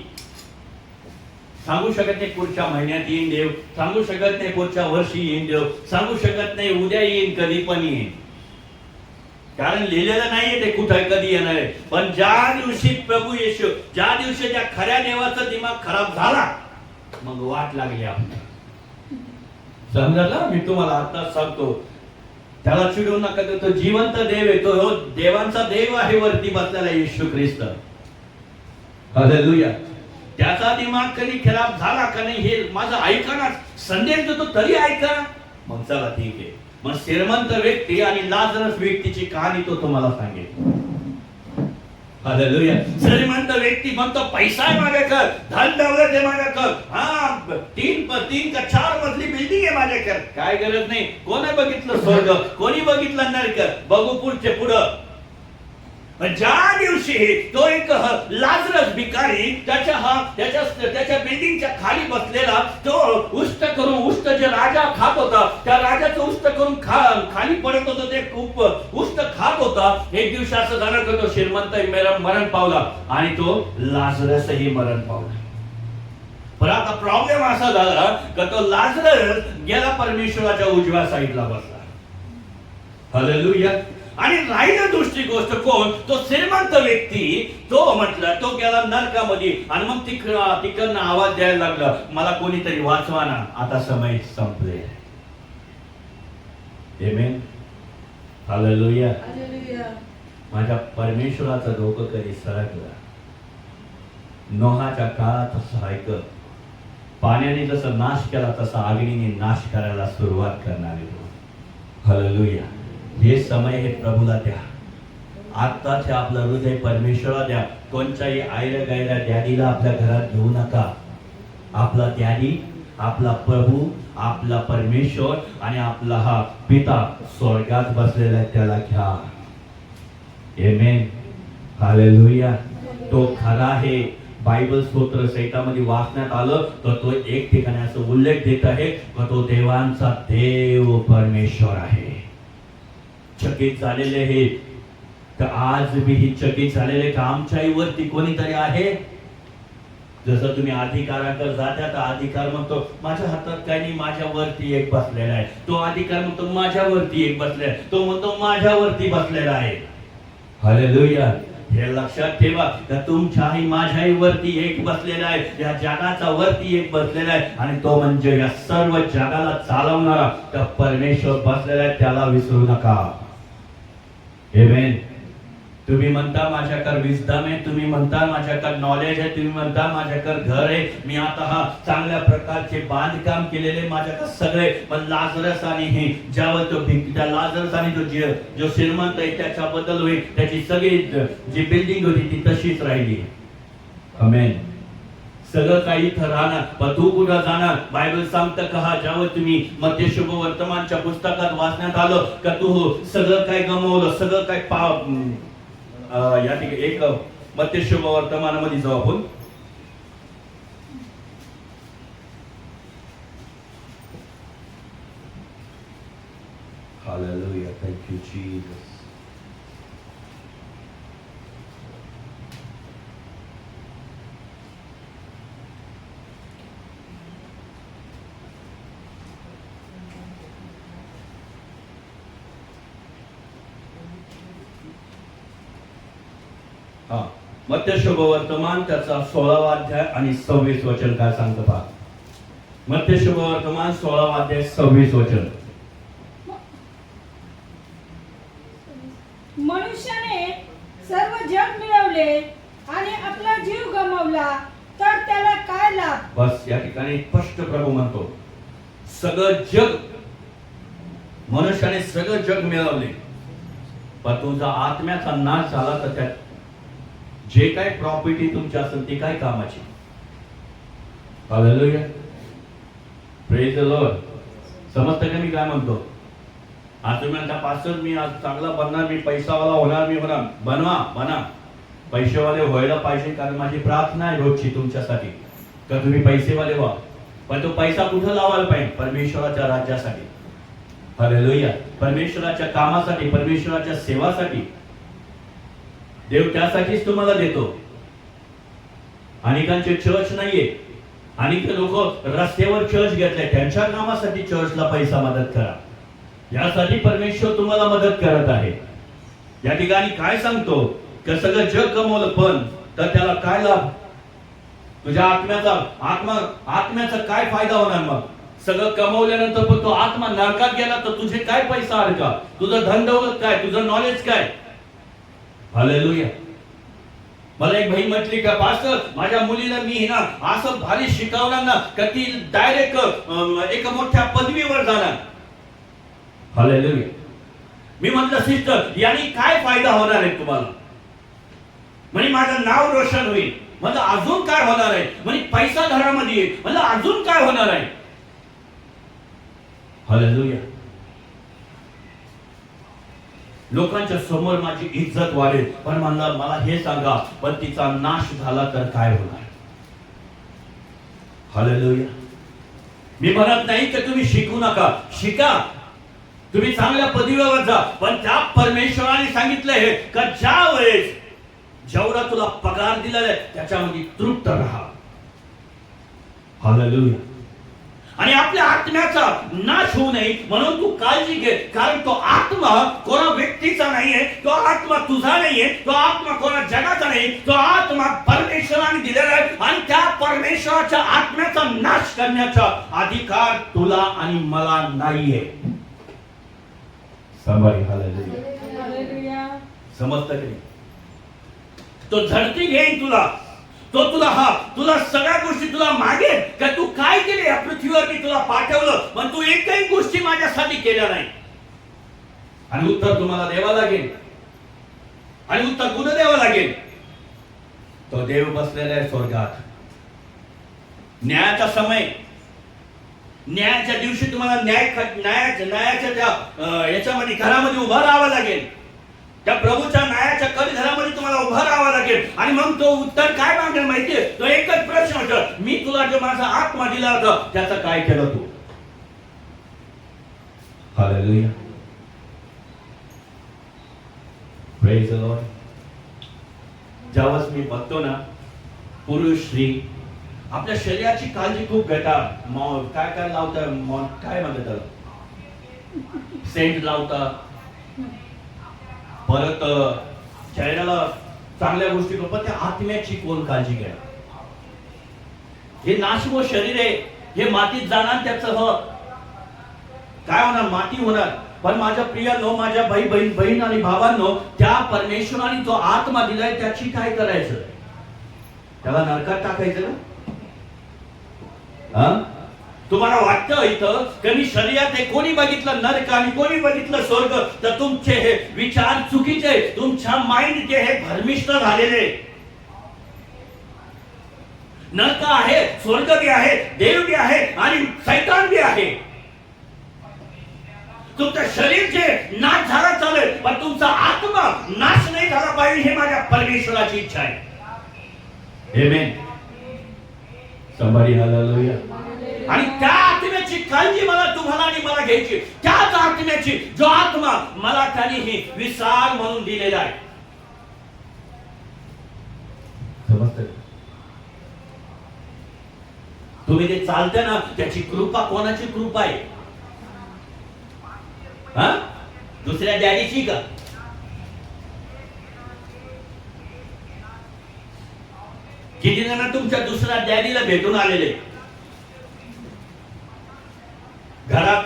सांगू शकत नाही पुढच्या महिन्यात येईन देव, सांगू शकत नाही पुढच्या वर्षी येईन देव, सांगू शकत नाही उद्या येईन, कधी पण येईन, कारण लिहिलेलं नाहीये ते कुठे कधी येणार आहे. पण ज्या दिवशी प्रभू येशू, ज्या दिवशी त्या खऱ्या देवाचा दिमाग खराब झाला मग वाट लागली आपल्याला. समजलं? मी तुम्हाला आता सांगतो, त्याला चिडवू नका. तो जिवंत देव आहे, तो देवांचा देव आहे वरती बसलेला येशू ख्रिस्त. हालेलुया. त्याचा दिमाग कधी खराब झाला का नाही हे माझं ऐका ना, संदेश देतो तरी ऐका. मग चला ठीक आहे. मग श्रीमंत व्यक्ती आणि लाजरस व्यक्तीची कहाणी तो तुम्हाला सांगेल. हालेलुया. श्रीमंत व्यक्ती म्हणतो पैसा आहे माझ्याकडे, धन दौलत आहे माझ्याकडे, हा तीन का 4 मजली बिल्डिंग आहे माझ्याकडे, काय गरज नाही. कोणी बघितलं स्वर्ग, कोणी बघितलं नरक, बघू पुढचे पुढं. ज्या दिवशी तो एक लाजरस भिकारी त्याच्या बिल्डिंगच्या खाली बसलेला, तो उष्ट जे राजा खात होता, त्या राजाचं उष्ट करून खाली पडत होतं, ते खूप उष्ट खात होता. एक दिवशी असं झालं की तो श्रीमंत मरण पावला आणि तो लाजरसही मरण पावला. पण आता प्रॉब्लेम असा झाला की तो लाजरस गेला परमेश्वराच्या उजव्या साईडला बसला. हालेलुया. आणि राहिलं दुसरी गोष्ट कोण? तो श्रीमंत व्यक्ती. तो म्हटलं, तो गेला नरकामध्ये आणि मग तिकडनं आवाज द्यायला लागला, मला कोणीतरी वाचवा ना, आता समय संपले. आमेन. हालेलुया. माझ्या परमेश्वराचं डोकं कधी सरकलं. नोहाच्या काळात तसं ऐकत, पाण्याने जसं नाश केला तसा अग्नीने नाश करायला सुरुवात करणार आहे. हालेलुया. हे समय हे प्रभूला द्या. आत्ताचे आपलं हृदय परमेश्वराला द्या. कोणत्याही आयऱ्या गायऱ्या डॅडीला आपल्या घरात घेऊ नका. आपला डॅडी, आपला प्रभू, आपला परमेश्वर आणि आपला हा पिता स्वर्गात बसलेला आहे, त्याला घ्या. आमेन. हालेलुया. तो खरा आहे. बायबल स्तोत्र संहितामध्ये वाचण्यात आलं तर तो एक ठिकाणी असं उल्लेख देत आहे की तो देवांचा देव परमेश्वर आहे. चकित झालेले हे तर आज मी ही चकित झालेले का आमच्याही वरती कोणीतरी आहे. जसं तुम्ही अधिकाराकडे जाता तर अधिकार म्हणतो माझ्या हातात काही नाही, माझ्या वरती एक बसलेला आहे. तो अधिकार म्हणतो माझ्या वरती एक बसलेला आहे, तो म्हणतो माझ्या वरती बसलेला आहे. हालेलुया. हे लक्षात ठेवा की तुमच्याही माझ्याही वरती एक बसलेला आहे, या जगाचा वरती एक बसलेला आहे आणि तो म्हणजे या सर्व जगाला चालवणारा त्या परमेश्वर बसलेला आहे, त्याला विसरू नका. आमेन. तुम्ही म्हणता माझ्याकडे विस्डम आहे, तुम्ही म्हणता माझ्याकडे नॉलेज आहे, तुम्ही म्हणता माझ्याकडे घर आहे, मी आता हा चांगल्या प्रकारचे बांधकाम केलेले माझ्याकडे सगळे. पण लाजरस आणि हे ज्यावर तो त्या लाजरस आणि तो जो श्रीमंत आहे त्याच्याबद्दल होईल, त्याची सगळी जी बिल्डिंग होती ती तशीच राहिली. आमेन. सगळं काही इथं राहणार, पण तू कुठं जाणार? बायबल सांगतं का हा ज्यावर तुम्ही मध्य शुभ वर्तमानच्या पुस्तकात वाचण्यात आलं का तू सगळं काय गमावलं, सगळं काय या ठिकाणी एक मध्य शुभ वर्तमानामध्ये जाऊ आपण. हालेलुया. Thank you Jesus. हा मध्य शुभ वर्तमान त्याचा 16वा अध्याय आणि 26 वचन काय सांगतं पहा. मध्य शुभ वर्तमान 16वा अध्याय 26 वचन. मनुष्याने सर्व जग मिळवले आणि आपला जीव गमावला तर त्याला काय लाभ? बस या ठिकाणी स्पष्ट प्रभू म्हणतो सगळं जग, मनुष्याने सगळं जग मिळवले पण तुझा आत्म्याचा नाश झाला तर त्यात जे काय प्रॉपर्टी तुमची असेल ती काय कामाची. हालेलुया. Praise the Lord. समजतं का मी काय म्हणतो? आज तुम्ही म्हणता पास्टर मी आज चांगला बनणार, मी पैसावाला होणार, मी होणार. बना पैसेवाले व्हायला पाहिजे, कारण माझी प्रार्थना आहे रोजची तुमच्यासाठी तर तुम्ही पैसेवाले व्हा. पण तो पैसा कुठं लावायला पाहिजे? परमेश्वराच्या राज्यासाठी. हालेलुया. परमेश्वराच्या कामासाठी, परमेश्वराच्या सेवासाठी. देव त्यासाठीच तुम्हाला देतो. अनेकांचे चर्च नाहीये, अनेक लोक रस्त्यावर चर्च घेतले, त्यांच्या कामासाठी चर्चला पैसा मदत करा. यासाठी परमेश्वर तुम्हाला मदत करत आहे. या ठिकाणी काय सांगतो की सगळं जग कमवलं पण तर त्याला काय लाभ? तुझ्या आत्म्याचा काय फायदा होणार मग? सगळं कमवल्यानंतर पण तो आत्मा नरकात गेला तर तुझे काय पैसा अडका? तुझं धन दौलत काय? तुझं नॉलेज काय? हालेलुया. मला एक बहीण म्हटली का, पास्टर माझ्या मुलीला मी ना असं भारी शिकवणार ना का ती डायरेक्ट एका मोठ्या पदवीवर जाणार. हालेलुया. मी म्हटलं सिस्टर याने काय फायदा होणार आहे तुम्हाला? म्हणजे माझं नाव रोशन होईल. म्हणजे अजून काय होणार आहे? म्हणजे पैसा घरामध्ये येईल. म्हणजे अजून काय होणार आहे? हालेलुया. लोकांच्या समोर माझी इज्जत वाढेल, पण मला हे सांगा, पण तिचा नाश झाला तर काय होणार? हालेलुया. मी म्हणत नाही की तुम्ही शिकू नका, शिका, तुम्ही चांगल्या पदवीवर जा, पण त्या परमेश्वराने सांगितलंय का ज्या वेळेस जेवढा तुला पगार दिलेला आहे त्याच्यामध्ये तृप्त राहा. हालेलुया. आणि आपल्या आत्म्याचा नाश होऊ नये म्हणून तू काळजी घे, कारण तो आत्मा कोणा व्यक्तीचा नाहीये, तो आत्मा तुझा नाहीये, तो आत्मा कोणा जगाचा नाही, तो आत्मा परमेश्वराने दिलेला आहे. आणि त्या परमेश्वराच्या आत्म्याचा नाश करण्याचा अधिकार तुला आणि मला नाहीये. हालेलुया. समजतं की? तो झडती घेईन तुला, तो तुला सगळ्या गोष्टी तुला मागेल का तू काय केले या पृथ्वीवर मी तुला पाठवलं, पण तू एकही गोष्टी माझ्यासाठी केल्या नाही. आणि उत्तर तुम्हाला द्यावं लागेल, आणि उत्तर कुठं द्यावं लागेल? तो देव बसलेला आहे स्वर्गात. न्यायाचा समय, न्यायाच्या दिवशी तुम्हाला न्यायाच्या त्या याच्यामध्ये घरामध्ये उभं राहावं लागेल. त्या प्रभूच्या न्यायाच्या कटघरामध्ये तुम्हाला उभं राहावं लागेल. आणि मग तो उत्तर काय मागेल माहितीये? तो एकच प्रश्न होता, मी तुला जो माझा आत्मा दिला होता त्याचं काय केलं तू? हालेलुया. Praise the Lord. ज्यावेळेस मी बघतो ना पुरुष स्त्री आपल्या शरीराची काळजी खूप घेतात, काय काय लावतात, काय म्हणतात त्याला, सेंट लावतात, परत चेहऱ्याला चांगल्या गोष्टी, पण त्या आत्म्याची कोण काळजी घ्या? हे नाशवं शरीर आहे, हे मातीत जाणार, त्याचं काय होणार? माती होणार. पण माझ्या प्रियांनो, माझ्या बहीण आणि भावांनो, त्या परमेश्वराने जो आत्मा दिलाय त्याची काय करायचं? त्याला नरकात टाकायचं ना? तुम्हाला वाटतं इथं कमी शरीरात आहे, कोणी बघितलं नरक आणि कोणी बघितलं स्वर्ग, तर तुमचे हे विचार चुकीचे, तुमच्या माइंड जे हे भ्रमिष्ट झालेले. नरक आहे, स्वर्ग बी आहे, देव बी आहे आणि शैतान बी आहे. तुमचं शरीर जे नाश झाला चालेल, पण तुमचा आत्मा नाश नाही झाला पाहिजे, हे माझ्या परमेश्वराची इच्छा आहे. आमेन. Somebody hallelujah. आणि त्या आत्म्याची काळजी मला तुम्हाला आणि मला घ्यायची, त्याच आत्म्याची जो आत्मा मला त्याने ही विसार म्हणून दिलेला आहे. समजतं? तुम्ही ते चालते ना, त्याची कृपा कोणाची कृपा आहे? दुसऱ्या डॅडीची का? किती जण तुमच्या दुसऱ्या डॅडीला भेटून आलेले घरात,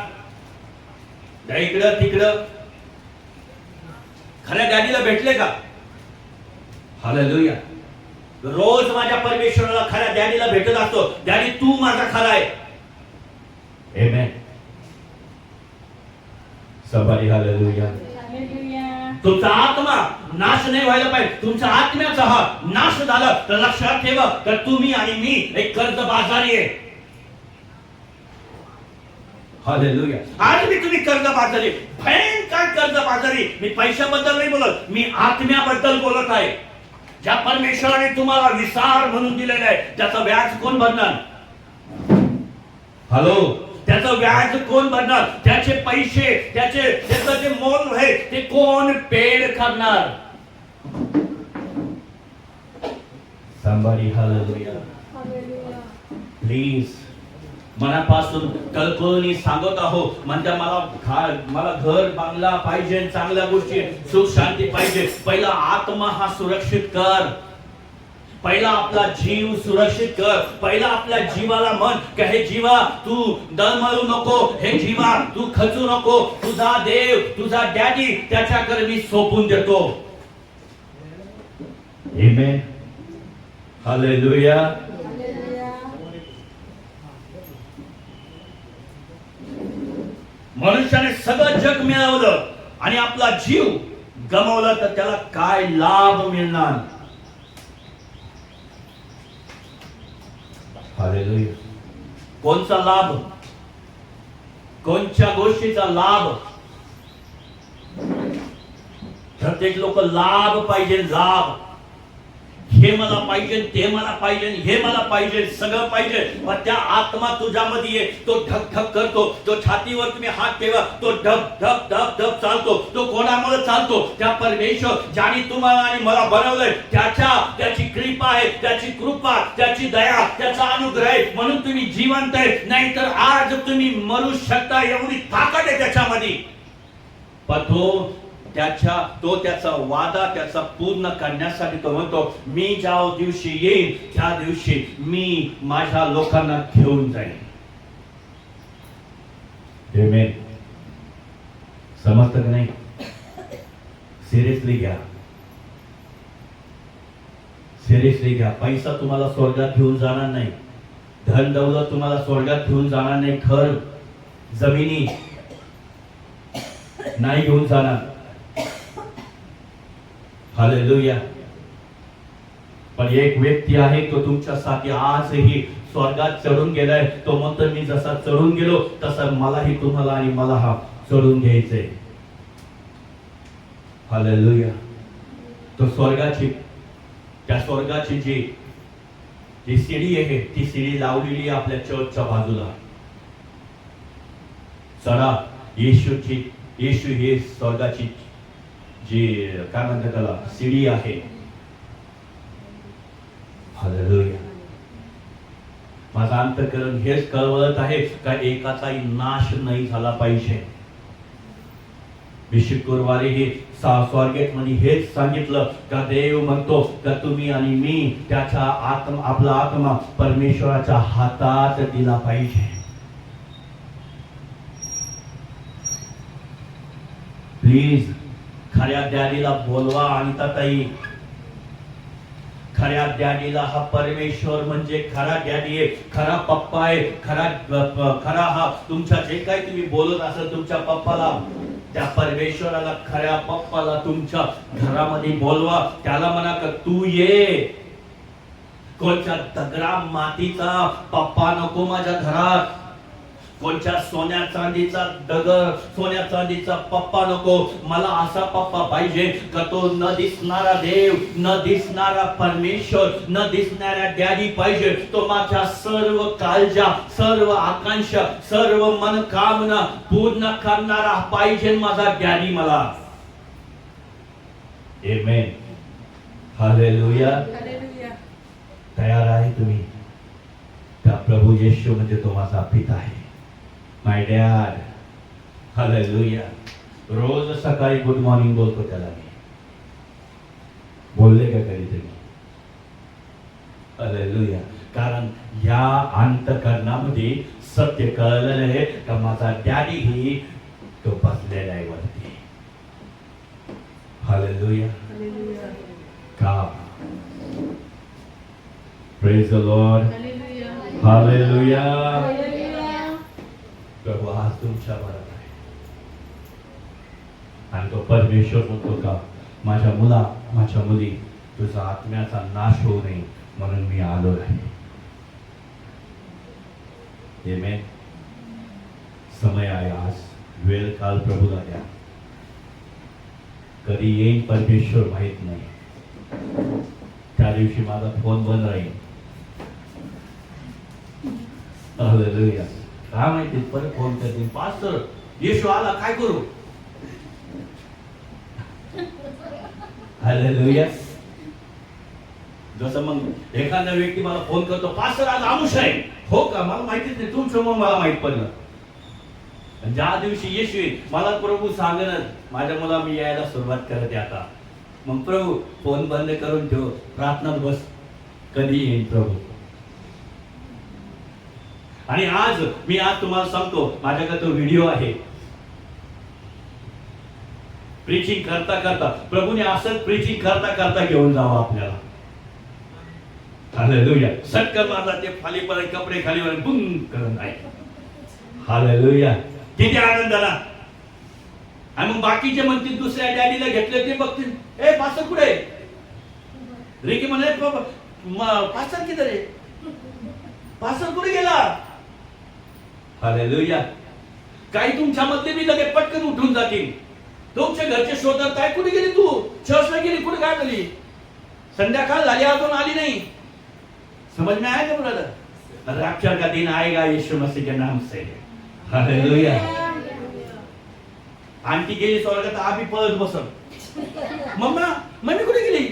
इकडं तिकडं, खऱ्या डॅडीला भेटले का? हालेलुया. रोज माझ्या परमेश्वराला खऱ्या डॅडीला भेटत असतो, डॅडी तू माझा खरा आहे. आमेन. सबरी हालेलुया. तुमचा आत्मा नाश नाही व्हायला पाहिजे. तुमच्या आत्म्याचा हा नाश झाला तर लक्षात ठेवा तर तुम्ही आणि मी एक कर्जबाजारी आहे. हालेलुया. आज मी तुम्ही कर्जबाजारी, भयंकर कर्जबाजारी. मी पैशाबद्दल नाही बोलत, मी आत्म्याबद्दल बोलत आहे. ज्या परमेश्वराने तुम्हाला विसार म्हणून दिलेला आहे, त्याचा व्याज कोण भरणार? हॅलो, त्याचं व्याज कोण भरणार? त्याचे पैसे, त्याचं जे मोल आहे ते कोण पेड करणार? Somebody hallelujah. प्लीज मनापासून कल्पनी सांगत आहो. म्हणता मला घर बांगला पाहिजे, चांगल्या गोष्टी, सुख शांती पाहिजे. पहिला आत्मा हा सुरक्षित कर. पहिला आपला जीव सुरक्षित कर. पहिला आपल्या जीवाला म्हण की हे जीवा तू दळमळू नको, हे जीवा तू खचू नको. तुझा देव, तुझा डॅडी त्याच्याकडे मी सोपून देतो. आमेन. हालेलुया. मनुष्याने सगळं जग मिळवलं आणि आपला जीव गमावला तर त्याला काय लाभ मिळणार? हालेलुया. कोणचा लाभ? कोणत्या गोष्टीचा लाभ? प्रत्येक लोक लाभ पाहिजे, लाभ. हे मला पाहिजे, ते मला पाहिजे, हे मला पाहिजे, सगळं पाहिजे. पण त्या आत्मा तुझ्यामध्ये आहे, तो ढक ढक करतो. तो छातीवर तुम्ही हात ठेवा, तो ढक ढक ढक ढक चालतो. तो कोणामुळे चालतो? त्या परमेश्वर ज्याने तुम्हाला आणि मला बनवलंय त्याची कृपा आहे, त्याची कृपा, त्याची दया, त्याचा अनुग्रह आहे म्हणून तुम्ही जिवंत आहे. नाहीतर आज तुम्ही मरू शकता, एवढी ताकद आहे त्याच्यामध्ये. पण तो त्याचा वादा त्याचा पूर्ण करण्यासाठी तो म्हणतो, मी ज्या दिवशी येईन त्या दिवशी मी माझ्या लोकांना घेऊन जाईन. आमेन. समजतं की नाही? सिरियसली घ्या, सिरियसली घ्या. पैसा तुम्हाला स्वर्गात घेऊन जाणार नाही, धन दौलत तुम्हाला स्वर्गात घेऊन जाणार नाही, घर जमिनी नाही घेऊन जाणार. हालेलुया. पण एक व्यक्ती आहे, तो तुमच्यासाठी आजही स्वर्गात चढून गेलाय. तो म्हणतो, मी जसा चढून गेलो तसं मलाही तुम्हाला आणि मला हा चढून घ्यायचंय. हालेलुया. तो त्या स्वर्गाची जी सीडी आहे ती सीडी लावलेली आपल्या चर्चच्या बाजूला. चढा. येशू हे स्वर्गाची जी काय म्हणतात त्याला सीडी आहे. हालेलुया. माझा अंतःकरण हेच कळवत आहे का एकाचाही नाश नाही झाला पाहिजे. मी शुक्रवारी हे स्वारगेट मध्ये हेच सांगितलं का देव म्हणतो का तुम्ही आणि मी त्याचा आपला आत्मा परमेश्वराच्या हातात दिला पाहिजे. प्लीज खऱ्या डॅडीला बोलवा. आणि ताई, खऱ्या डॅडीला हा परमेश्वर म्हणजे खरा डॅडी आहे, खरा पप्पा आहे, खरा हा तुमच्या जे काही तुम्ही बोलत असाल तुमच्या पप्पाला, त्या परमेश्वराला, खऱ्या पप्पाला तुमच्या घरामध्ये बोलवा. त्याला म्हणा का तू ये. कोणत्या दगडा मातीचा पप्पा नको माझ्या घरात. कोणत्या सोन्या चांदीचा दगड, सोन्या चांदीचा पप्पा नको. मला असा पप्पा पाहिजे का तो न दिसणारा देव, न दिसणारा परमेश्वर, न दिसणारा डॅडी पाहिजे. तो माझ्या सर्व काळजा, सर्व आकांक्षा, सर्व मनोकामना पूर्ण करणारा पाहिजे माझा डॅडी मला. आमेन. हालेलुया. तयार आहे तुम्ही? त्या प्रभू येशू म्हणजे तो माझा पिता आहे, माय डॅड. हालेलुया. रोज सकाळी गुड मॉर्निंग बोलतो त्याला मी. बोलले का कधीतरी? हालेलुया. कारण या अंतःकरणामध्ये सत्य कळलेलं आहे का माझा डॅडी ही तो बसलेला आहे वरती. हालेलुया. का प्रेज द लॉर्ड. हालेलुया. प्रभू आज तुमच्या बरोबर आहे. आणि तो परमेश्वर म्हणतो का माझ्या मुला, माझ्या मुली, तुझा आत्म्याचा नाश होऊ नये म्हणून मी आलो आहे. आमेन. समय आहे आज. वेळ काल प्रभूला द्या. कधी येईन परमेश्वर माहित नाही. त्या दिवशी माझा फोन बंद राहील. हालेलुया. काय माहिती परत फोन करतील, पास्टर येशू आला काय करू? हालेलुया. जसं मग एखादा व्यक्ती मला फोन करतो, पास्टर आज आमुष आहे. हो का? मला माहितीच नाही, तुमचं मग मला माहित पडलं. ज्या दिवशी येशू येईल मला प्रभू सांगणार माझ्या मुला मी यायला सुरुवात करते आता. मग प्रभू फोन बंद करून ठेव, प्रार्थनात बस. कधी येईल प्रभू. आणि मी आज तुम्हाला सांगतो, माझ्याकडे तो व्हिडिओ आहे. प्रीचिंग करता करता प्रभूने असंच प्रीचिंग करता करता घेऊन जावं आपल्याला. हालेलुया. सटकन मारला ते खाली पडे, कपडे खाली वर बुंग करून आहे. हालेलुया. किती आनंद आला. आणि मग बाकीचे म्हणतील दुसऱ्या डॅडीला घेतले ते बघतील, ए पास्टर कुठे आहे? रिकी म्हणे पास्टर किती रे, पास्टर कुठे गेला? हालेलुया. काही तुमच्या मध्ये बी लगेच पटकन उठून जातील. तुमच्या घरचे शोधत काय, कुठे गेली तू? चर्चला गेली, कुठे काय झाली? संध्याकाळ झाली अजून आली नाही. समझ में आया क्या ब्रदर? रैप्चर का दिन आएगा यीशु मसीह के नाम से. हालेलुया. आंटी गेली स्वर्गात, आम्ही पळत बसत. मम्मी कुठे गेली?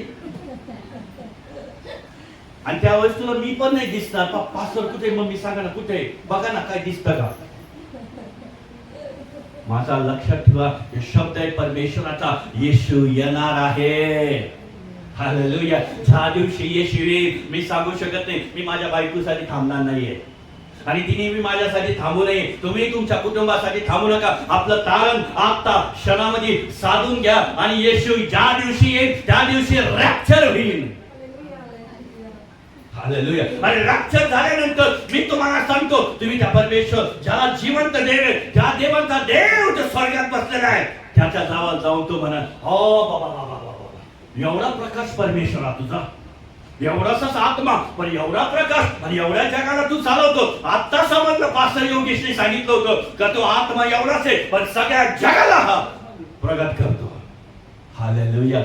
आणि त्यावेळेस तुला मी पण नाही दिसणार. पास्टर कुठे? मम्मी सांगा ना कुठे? बघा ना काय दिसतं का? माझा लक्षात ठेवा, हे शब्द आहे परमेश्वराचा. येशू येणार आहे. हालेलुया. ज्या दिवशी येशू येईल, मी सांगू शकत नाही. मी माझ्या बायकोसाठी थांबणार नाहीये आणि तिने मी माझ्यासाठी थांबू नये. तुम्ही तुमच्या कुटुंबासाठी थांबू नका. आपलं तारण आता क्षणामध्ये साधून घ्या आणि येशू ज्या दिवशी येईल त्या दिवशी रॅप्चर होईल. हालेलुया. आणि रॅप्चर झाल्यानंतर मी तुम्हाला सांगतो, तुम्ही त्या परमेश्वर ज्याला जिवंत देव आहे, ज्या देवांचा देव जो स्वर्गात बसलेला आहे, त्याच्या जवळ जाऊन तो म्हणा, हो बाबा बाबा बाबा, एवढा प्रकाश परमेश्वरा तुझा, एवढाच आत्मा, पण एवढा प्रकाश आणि एवढ्या जगाला तू चालवतो. आता समजलं, पास्टर योगेशने सांगितलं होतं का तो आत्मा एवढाच आहे पण सगळ्या जगाला हा प्रगट करतो. हालेलुया.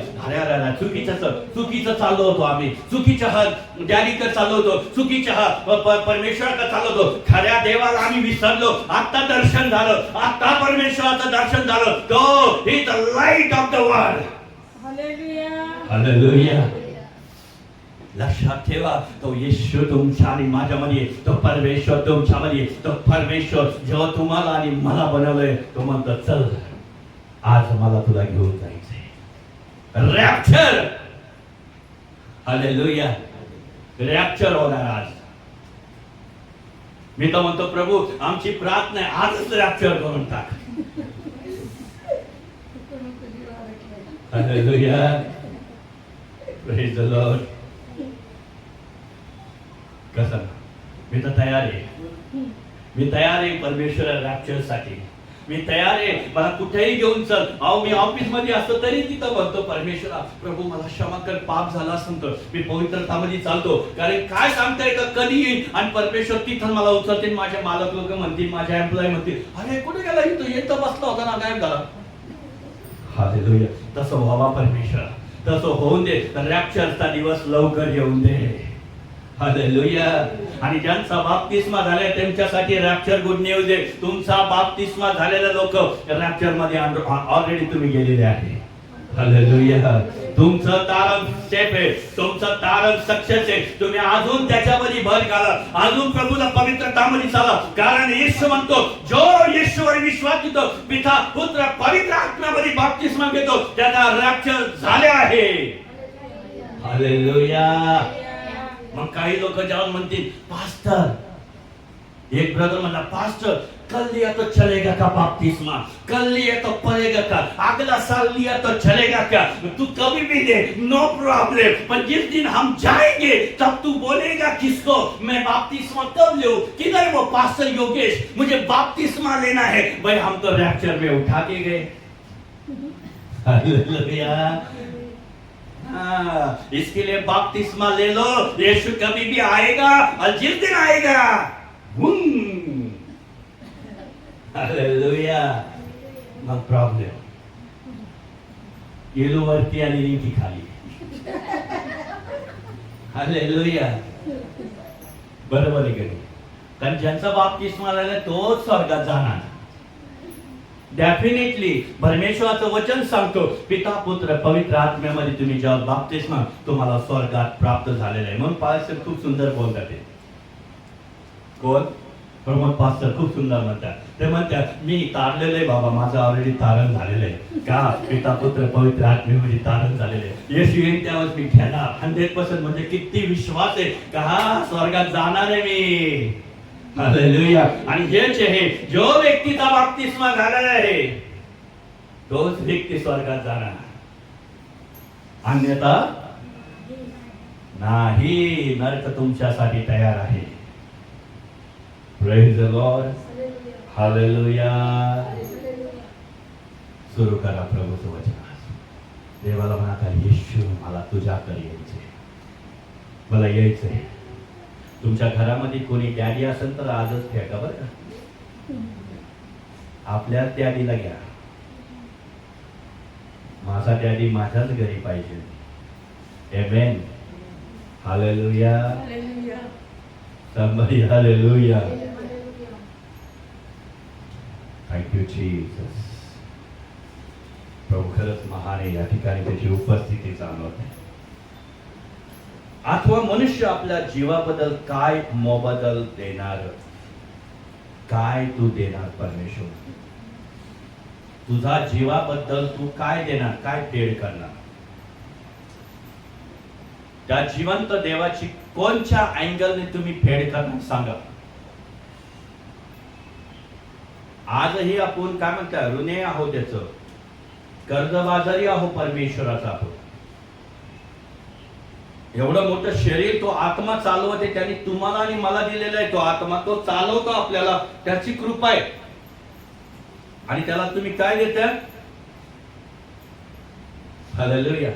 चुकीचं चाललो होतो आम्ही, चुकीच्या डॅडीकडे चाललो होतो, चुकीच्या परमेश्वराकडे चाललो होतो. खऱ्या देवाला आम्ही विसरलो. आता दर्शन झालं, आता परमेश्वराचं दर्शन झालं. तो is the light of the world. Hallelujah. Hallelujah. लक्षात ठेवा, तो येशू तुमच्या आणि माझ्यामध्ये, तो परमेश्वर तुमच्यामध्ये, तो परमेश्वर जेव्हा तुम्हाला आणि मला बनवलंय, तो म्हणतो चल आज मला तुला घेऊन जायचंय. रॅप्चर. हालेलुया. रॅप्चर होणार आज. मी तर म्हणतो प्रभू आमची प्रार्थना आहे, आजच रॅप्चर करून टाक. हालेलुया. Praise the Lord. कसं मी तर तयार आहे. मी तयार आहे परमेश्वर रॅप्चर साठी. मी तयार आहे. मला कुठेही घेऊन चल. अहो मी ऑफिस मध्ये असतो तरी तिथं म्हणतो परमेश्वरा प्रभू मला क्षमा कर, पाप झाला असं तर मी पवित्रतामध्ये चालतो. कारण काय सांगता येतं कधी येईल आणि परमेश्वर तिथं मला उचलतील. माझे मालक लोक म्हणतील, माझ्या एम्प्लॉय म्हणतील, अरे कुठे गेला येतो बसला होता ना, गायब झाला. हालेलुया. तसं व्हावा परमेश्वर, तसं होऊन दे. रॅप्चरचा दिवस लवकर येऊन दे. हालेलुया. आणि ज्यांचा बाप्तिस्मा झालाय त्यांच्यासाठी रॅप्चर गुड न्यूज आहे. तुमचा बाप्तिस्मा झालेला लोक रॅप्चर मध्ये ऑलरेडी तुम्ही गेलेले आहे. हालेलुया. तुमचं तारण सेफ आहे, तुमचं तारण सक्सेस आहे. तुम्ही अजून त्याच्यामध्ये भर घाला, अजून प्रभूला पवित्रतामध्ये चाला. कारण येशू म्हणतो जो येशूवर विश्वास घेतो, पिता पुत्र पवित्र आत्म्यामध्ये बाप्तिस्मा घेतो त्याचा रॅप्चर झाले आहे. हालेलुया. मग काही लोक जाऊन म्हणतील पास्टर, एक ब्रदर म्हणला पास्टर कल लिया तो चलेगा का बाप्तिस्मा, कल लिया तो पड़ेगा का, अगला साल लिया तो चलेगा क्या, तू कभी भी दे, नो प्रॉब्लम. पर जिस दिन हम जाएंगे तब तू बोलेगा किसको, मैं बाप्तिस्मा कब लूं, किधर वो पास्टर योगेश, मुझे बाप्तिस्मा लेना है. भाई हम तो रैप्चर में उठा के गए. हालेलुया. इसके लिए बाप्तिस्मा ले लो. यीशु कभी भी आएगा और जिस दिन आएगा हालेलुया. मग प्रॉब्लेम येलो वरती आलेली की खाली. हालेलुया. बरोबर आहे की. कारण ज्यांचा बाप्तिस्मा झाला तोच स्वर्गात जाणार. डेफिनेटली परमेश्वराचं वचन सांगतो पिता पुत्र पवित्र आत्म्यामध्ये तुम्ही जेव्हा बाप्तिस्मा तुम्हाला स्वर्गात प्राप्त झालेला आहे. म्हणून पास्टर खूप सुंदर बोलतात. कोण? प्रमोद पास्टर खूप सुंदर म्हणतात ते म्हणतात मी तारलेलं आहे बाबा, माझं ऑलरेडी तारण झालेलं आहे. का पिता पुत्र पवित्र आत्मेमध्ये तारण झालेलं आहे. येशू येईन त्यावेळेस मी घेणार 100%. म्हणजे किती विश्वास आहे का हा स्वर्गात जाणार आहे मी. हालेलुया. आणि हेच आहे, जो व्यक्तीचा बाप्तिस्मा झालेला आहे तोच व्यक्ती स्वर्गात जाणार, अन्यथा नाही. नरक तुमच्यासाठी तयार आहे. Praise the Lord. हालेलुया. सुरू करा प्रभूचं वचन. देवाला म्हणा का येशू मला तुझ्याकडे यायचंय, मला यायचंय. तुमच्या घरामध्ये कोणी डॅडी असेल तर आजच फेका बरं का. आपल्या डॅडीला घ्या. माझा डॅडी माझ्याच घरी पाहिजे. Amen. Hallelujah. somebody hallelujah. Thank you Jesus. प्रभू खरंच महान आहे. या ठिकाणी त्याची उपस्थिती जाणवते. अथवा मनुष्य आपल्या जीवाबद्दल काय मोबदल देणार, काय तू देणार परमेश्वर? तुझा जीवाबद्दल तू काय देणार, काय फेड करणार? त्या जिवंत देवाची कोणत्या अँगलने तुम्ही फेड करणार सांगा. आजही आपण काय म्हणता ऋणी आहोत, त्याचं कर्जबाजारी आहो परमेश्वराचा आहोत. एवढं मोठं शरीर तो आत्मा चालवते, त्याने तुम्हाला आणि मला दिलेला आहे. तो आत्मा तो चालवतो आपल्याला, त्याची कृपा आहे. आणि त्याला तुम्ही काय देता? हालेलुया.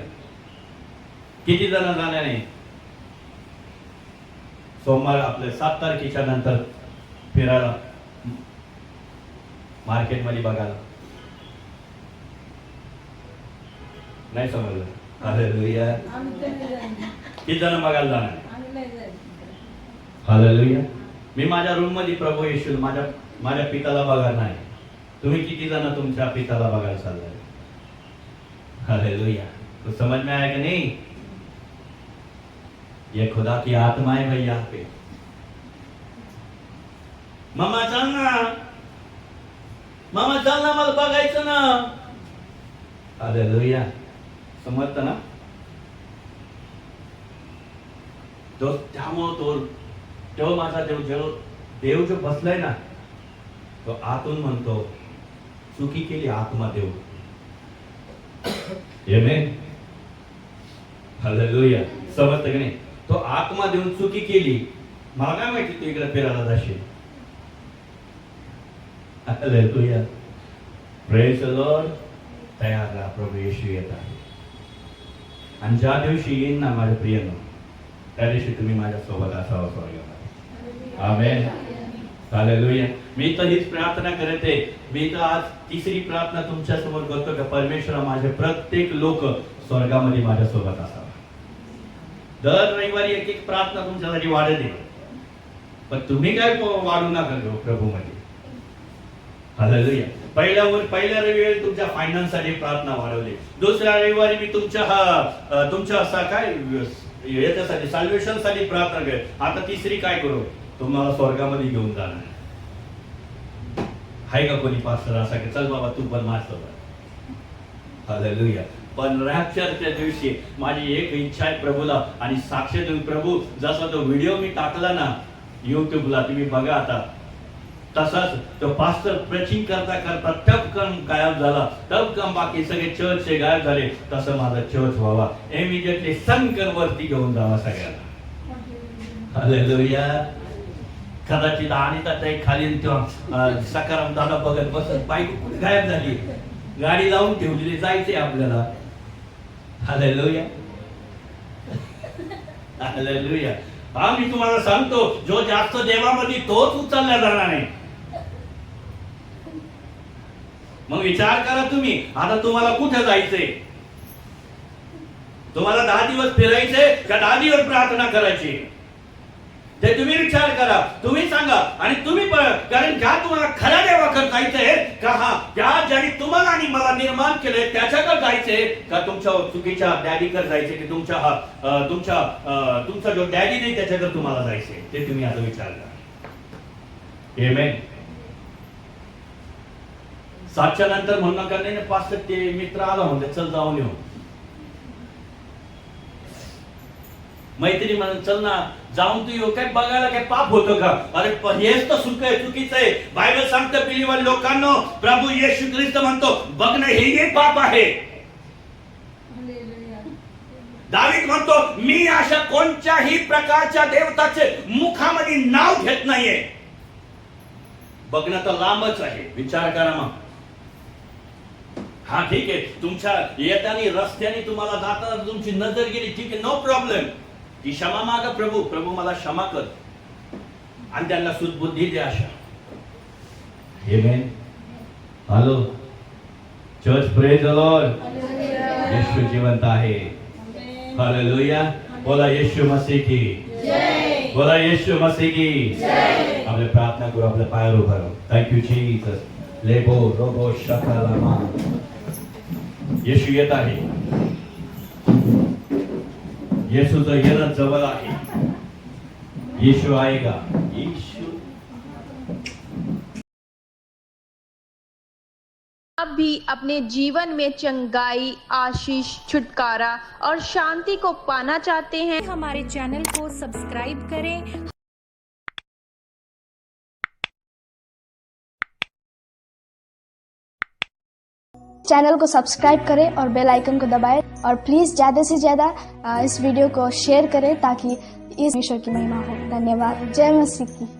किती जण जाणार नाही सोमवार आपले 7 तारखेच्या नंतर फिरायला मार्केटमध्ये बघायला? नाही समजलं. हालेलुया. किती जण बघायला जाणार? हालेलुया. मी माझ्या रूम मध्ये प्रभू येशू माझ्या पिताला बघा नाही. तुम्ही किती जण तुमच्या पिताला बघायला चाललाय? हालेलुया. तो समझ में आया कि नहीं? ये खुदा की आत्मा है भाई यहाँ पे. मामा चल ना, मामा चल ना, मला बघायचं ना. हालेलुया. समजतं ना? तो त्यामुळं तो माझा देव जो बसलाय ना, तो आतून म्हणतो चुकी केली आत्मा देव. आमेन. हालेलुया. समजतं की नाही? तो आत्मा देऊन चुकी केली. मला काय माहिती तू इकडे फिरायला जाशील. हालेलुया. Praise the Lord. तयार राहा, प्रभू येशू येत आहे. आणि ज्या दिवशी येईन ना माझ्या प्रियनो, त्या दिवशी तुम्ही माझ्या सोबत असावं स्वर्गात. आमेन. हालेलुया. मी तर हीच प्रार्थना करते. मी तर आज तिसरी प्रार्थना तुमच्या समोर करतो की परमेश्वरा माझे प्रत्येक लोक स्वर्गामध्ये माझ्या सोबत असावा. दर रविवारी एक एक प्रार्थना तुमच्यासाठी वाढते, पण तुम्ही काय वाढू नका प्रभू मध्ये. हालेलुया. पहिल्या रविवारी तुमच्या फायनान्स साठी प्रार्थना वाढवली. दुसऱ्या रविवारी मी तुमच्या असा काय याच्यासाठी सॉल्युशन साठी प्रार्थना केली. आता तिसरी काय करू? तुम्हाला स्वर्गामध्ये घेऊन जाणार. आहे का कोणी पास्टर असा की चल बाबा तू पण माझ्यासोबत? हालेलुया. पण रॅप्चरच्या दिवशी माझी एक इच्छा आहे प्रभूला, आणि साक्ष देऊन प्रभू जसा तो व्हिडिओ मी टाकला ना युट्यूबला, तुम्ही बघा आता, तसाच तो पास्टर प्रेचिंग करता करता टपकन गायब झाला, टपकन बाकी सगळे चर्च गायब झाले. तसं माझा चर्च व्हावा. इमिडिएटली संकर वरती घेऊन जावा सगळ्याला. हालेलुया. कदाचित आणि त्या खाली सकाराम दादा बघत बसत बाईक कुठे गायब झाली, गाडी लावून ठेवलेली, जायचंय आपल्याला. हालेलुया. हालेलुया. हा मी तुम्हाला सांगतो, जो जास्त देवामध्ये तोच उचलला जाणार नाही. मग विचार करा तुम्ही, आता तुम्हाला कुठे जायचंय? तुम्हाला 10 दिवस फिरायचंय का 10 दिवस प्रार्थना करायची? ते तुम्ही विचार करा, तुम्ही सांगा. आणि तुम्ही कारण ज्या तुम्हाला खऱ्या देवाकडे जायचंय का, हा त्या ज्याने तुम्हाला आणि मला निर्माण केलंय त्याच्याकडे जायचंय का तुमच्या चुकीच्या डॅडीकडे जायचंय की तुमचा जो डॅडी नाही त्याच्याकडे तुम्हाला जायचंय? ते तुम्ही आता विचार करा. आमेन. 7च्या नंतर म्हणू नका, नाही 5 ते मित्र आला म्हणते चल जाऊन येऊ. मैत्री म्हणून चल ना जाऊन तू येऊ, काय बघायला काय पाप होतं का? अरे हेच तर चुकीचं आहे. बायबल सांगतं बिलीवर लोकांनो, प्रभू येशू ख्रिस्त म्हणतो बघणं हे पाप आहे. दावीद म्हणतो मी अशा कोणत्याही प्रकारच्या देवताचे मुखामध्ये नाव घेत नाहीये. बघणं तर लांबच आहे, विचार करा मग. हा ठीक आहे, तुमच्या येतानी रस्त्याने तुम्हाला जाताना तुमची नजर गेली, ठीक आहे, नो प्रॉब्लेम. ती क्षमा मागा, प्रभू मला क्षमा कर आणि त्यांना सुदबुद्धी द्या. अशा amen. Hello church, praise the Lord. Yeshu जिवंत आहे. हालेलुया. बोला येशू मसीह की जय. बोला येशू मसीह की जय. आपले प्रार्थना करू, आपल्या पायावर उभा राहू. Thank you Jesus. लेबो रोबो शकालामा. येशू येत आहे. येशूचं येणं जवळ आहे. येशू आएगा. येशू आप भी अपने जीवन में चंगाई, आशीष, छुटकारा और शांति को पाना चाहते हैं? हमारे चैनल को सब्सक्राइब करें। चैनल को सब्सक्राइब करें और बेल आइकन को दबाएं और प्लीज़ ज़्यादा से ज़्यादा इस वीडियो को शेयर करें ताकि इस ईश्वर की महिमा हो. धन्यवाद. जय मसीह की.